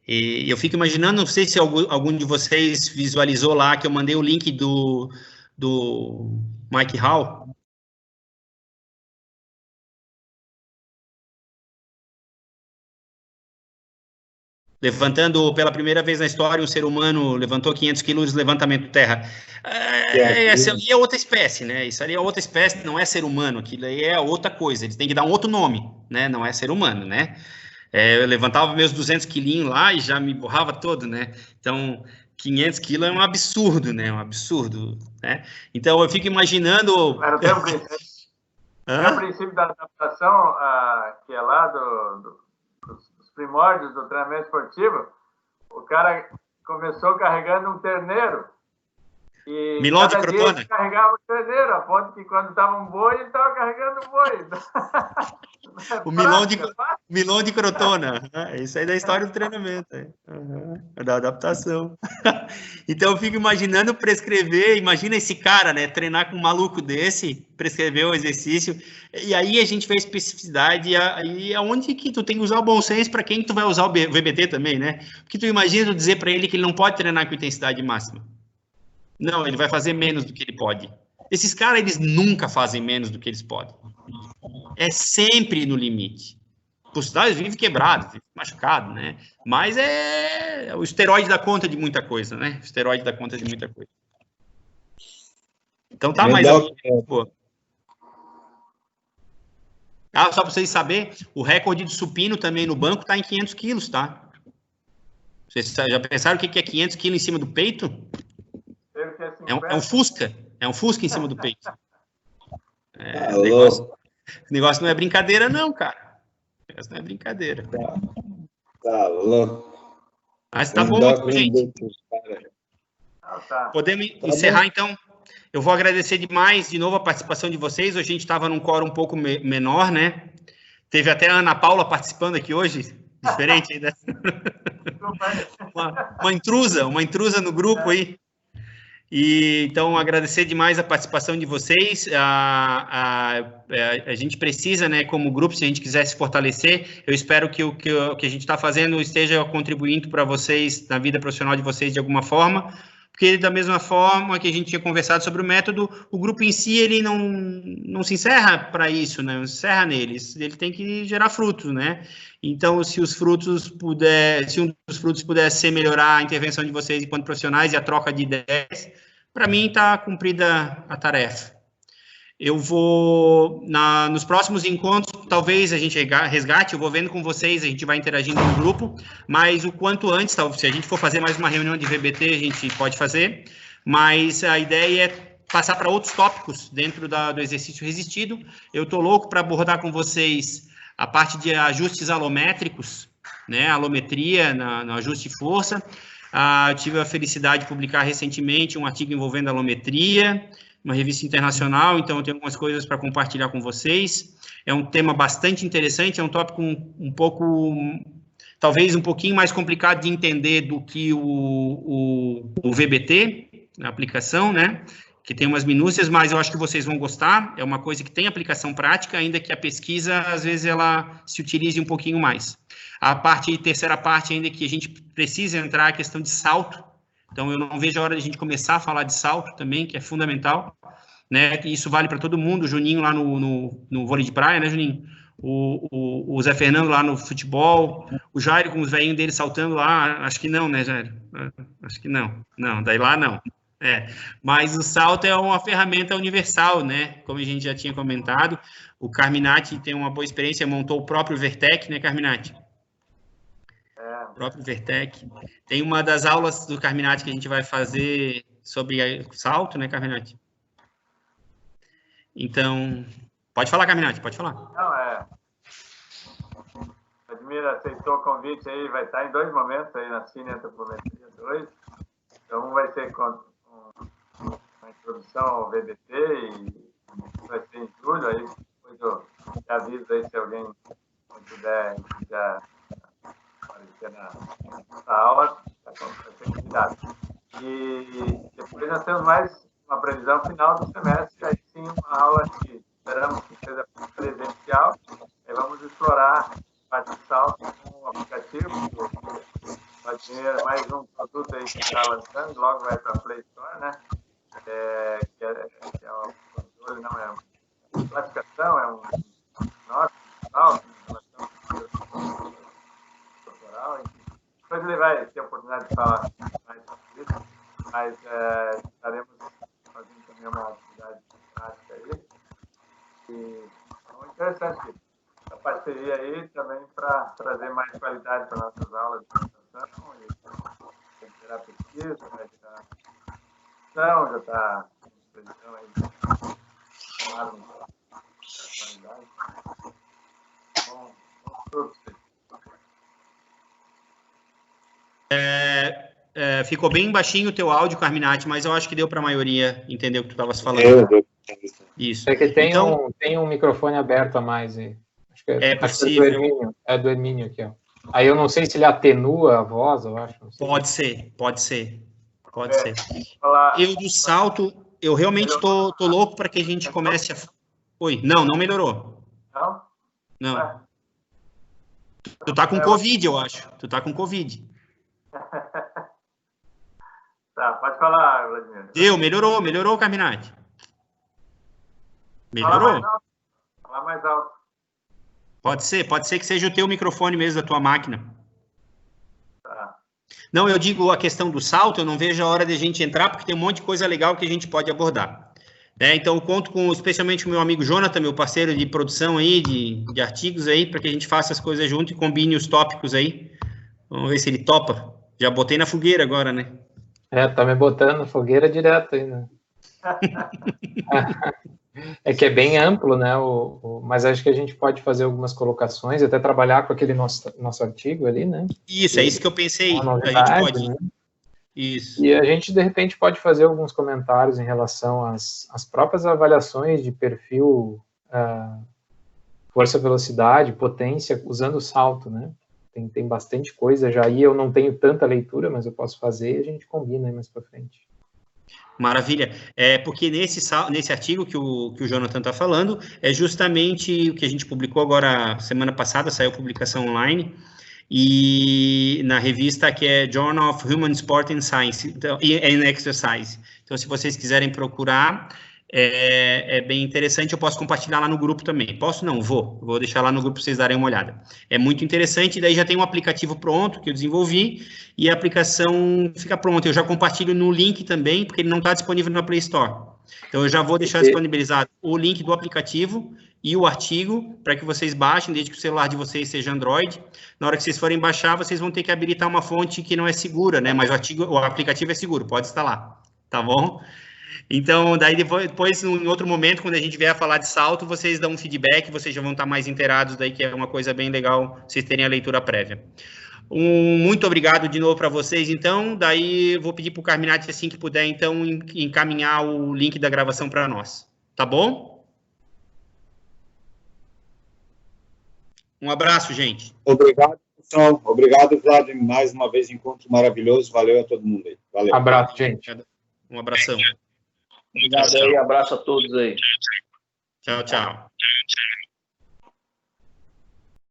eu fico imaginando, não sei se algum de vocês visualizou lá, que eu mandei o link do Mike Hall. Levantando pela primeira vez na história, um ser humano levantou 500 quilos de levantamento terra. Essa ali é outra espécie, né? Isso ali é outra espécie, não é ser humano, aquilo aí é outra coisa, eles têm que dar um outro nome, né? Não é ser humano, né? Eu levantava meus 200 quilinhos lá e já me borrava todo, né? Então, 500 quilos é um absurdo, né? Um absurdo, né? Então, eu fico imaginando... É o princípio da adaptação, que é lá dos primórdios do treinamento esportivo. O cara começou carregando um terneiro. E Milon de cada dia Crotona. ele carregava o terneiro, a ponto que quando estava um boi, ele estava carregando o boi. O Milon de Crotona. Isso aí é da história do treinamento. Da adaptação. Então, eu fico imaginando prescrever, imagina esse cara, né, treinar com um maluco desse, prescrever o exercício, e aí a gente vê a especificidade, aí é onde que tu tem que usar o bom senso para quem tu vai usar o VBT também, né? Porque tu imagina tu dizer para ele que ele não pode treinar com intensidade máxima. Não, ele vai fazer menos do que ele pode. Esses caras, eles nunca fazem menos do que eles podem. É sempre no limite. Por sinal, eles vivem quebrados, vivem machucados, né? Mas é o esteroide dá conta de muita coisa, né? O esteroide dá conta de muita coisa. Então tá, mas... só para vocês saberem, o recorde de supino também no banco tá em 500 quilos, tá? Vocês já pensaram o que é 500 quilos em cima do peito? É um Fusca. É um Fusca em cima do peito. O negócio não é brincadeira, não, cara. O negócio não é brincadeira. Tá louco. Mas tá bom, gente. Podemos encerrar, então. Eu vou agradecer demais, de novo, a participação de vocês. Hoje a gente estava num quórum um pouco menor, né? Teve até a Ana Paula participando aqui hoje. Diferente, né? uma intrusa no grupo aí. E, então, agradecer demais a participação de vocês. A gente precisa, né, como grupo, se a gente quiser se fortalecer, eu espero que o que a gente está fazendo esteja contribuindo para vocês, na vida profissional de vocês, de alguma forma, porque da mesma forma que a gente tinha conversado sobre o método, o grupo em si, ele não se encerra para isso, né, não se encerra neles, ele tem que gerar frutos, né? Então, se um dos frutos pudesse ser melhorar a intervenção de vocês enquanto profissionais e a troca de ideias, para mim está cumprida a tarefa. Eu vou, nos próximos encontros, talvez a gente resgate, eu vou vendo com vocês, a gente vai interagindo no grupo, mas o quanto antes, se a gente for fazer mais uma reunião de VBT, a gente pode fazer, mas a ideia é passar para outros tópicos dentro do exercício resistido. Eu estou louco para abordar com vocês a parte de ajustes alométricos, né, alometria no ajuste de força. Eu tive a felicidade de publicar recentemente um artigo envolvendo alometria, uma revista internacional, então eu tenho algumas coisas para compartilhar com vocês. É um tema bastante interessante, é um tópico um pouco, talvez um pouquinho mais complicado de entender do que o VBT, a aplicação, né, que tem umas minúcias, mas eu acho que vocês vão gostar, é uma coisa que tem aplicação prática, ainda que a pesquisa, às vezes, ela se utilize um pouquinho mais. A terceira parte ainda que a gente precisa entrar é a questão de salto, então eu não vejo a hora de a gente começar a falar de salto também, que é fundamental, né, e isso vale para todo mundo, o Juninho lá no vôlei de praia, né, Juninho? O Zé Fernando lá no futebol, o Jairo com os velhinhos dele saltando lá, acho que não, né, Jairo? Acho que não, daí lá não. Mas o salto é uma ferramenta universal, né? Como a gente já tinha comentado, o Carminati tem uma boa experiência, montou o próprio Vertec, né, Carminati? O próprio Vertec. Tem uma das aulas do Carminati que a gente vai fazer sobre salto, né, Carminati? Então, pode falar, Carminati, pode falar. Não, Vladimir aceitou o convite aí, vai estar em 2 momentos aí na Cine Antropometria 2. Então, um vai ser com uma introdução ao VBT e vai ser em julho, aí depois eu aviso aí se alguém puder aparecer na aula, vai ser convidado. E depois nós temos mais uma previsão final do semestre, aí sim uma aula que esperamos que seja presencial, aí vamos explorar a parte de salto com o aplicativo, vai ter mais um produto aí que está lançando, logo vai para a Play Store, né? Que é um controle, não é uma classificação, é um salto, corporal, depois ele vai ter a oportunidade de falar mais sobre isso, mas estaremos fazendo também uma atividade prática aí. E é muito interessante essa parceria aí também para trazer mais qualidade para nossas aulas de computação e gerar pesquisa, vai gerar já está Ficou bem baixinho o teu áudio, Carminati, mas eu acho que deu para a maioria entender o que tu estavas falando. Isso. É que tem, então, tem um microfone aberto a mais aí. Acho que é possível. É do Hermínio aqui, ó. Aí eu não sei se ele atenua a voz, eu acho. Pode ser. Eu do salto, eu realmente tô louco para que a gente comece a... Oi, não melhorou. Não. Tu tá com Covid, eu acho. Tu tá com Covid. Tá, pode falar, Vladimir. Melhorou, Carminati. Melhorou? Fala mais alto. Pode ser que seja o teu microfone mesmo da tua máquina. Tá. Não, eu digo a questão do salto, eu não vejo a hora de a gente entrar, porque tem um monte de coisa legal que a gente pode abordar. Então, eu conto especialmente com o meu amigo Jonathan, meu parceiro de produção aí, de artigos aí, para que a gente faça as coisas junto e combine os tópicos aí. Vamos ver se ele topa. Já botei na fogueira agora, né? Tá me botando na fogueira direto aí, né? É que é bem amplo, né? Mas acho que a gente pode fazer algumas colocações, até trabalhar com aquele nosso artigo ali, né? Isso, é isso que eu pensei. Novidade, a gente pode. Né? Isso. E a gente, de repente, pode fazer alguns comentários em relação às próprias avaliações de perfil, força, velocidade, potência, usando o salto, né? Tem bastante coisa já aí. Eu não tenho tanta leitura, mas eu posso fazer e a gente combina aí mais para frente. Maravilha. Porque nesse artigo que o Jonathan está falando, é justamente o que a gente publicou agora, semana passada, saiu a publicação online, e na revista que é Journal of Human Sport and Science, and Exercise. Então, se vocês quiserem procurar, é bem interessante, eu posso compartilhar lá no grupo também. Posso? Não, vou deixar lá no grupo para vocês darem uma olhada. É muito interessante, daí já tem um aplicativo pronto que eu desenvolvi, e a aplicação fica pronta. Eu já compartilho no link também, porque ele não está disponível na Play Store. Então, eu já vou deixar disponibilizado o link do aplicativo e o artigo, para que vocês baixem, desde que o celular de vocês seja Android. Na hora que vocês forem baixar, vocês vão ter que habilitar uma fonte que não é segura, né? Mas o aplicativo é seguro, pode instalar, tá bom? Então, daí depois, em outro momento, quando a gente vier a falar de salto, vocês dão um feedback, vocês já vão estar mais inteirados daí, que é uma coisa bem legal, vocês terem a leitura prévia. Muito obrigado de novo para vocês, então, daí eu vou pedir para o Carminati, assim que puder, então, encaminhar o link da gravação para nós, tá bom? Um abraço, gente. Obrigado, pessoal. Obrigado, Vladimir, mais uma vez, encontro maravilhoso, valeu a todo mundo aí. Valeu. Abraço, gente. Um abração. Obrigado aí, abraço a todos aí. Tchau, tchau.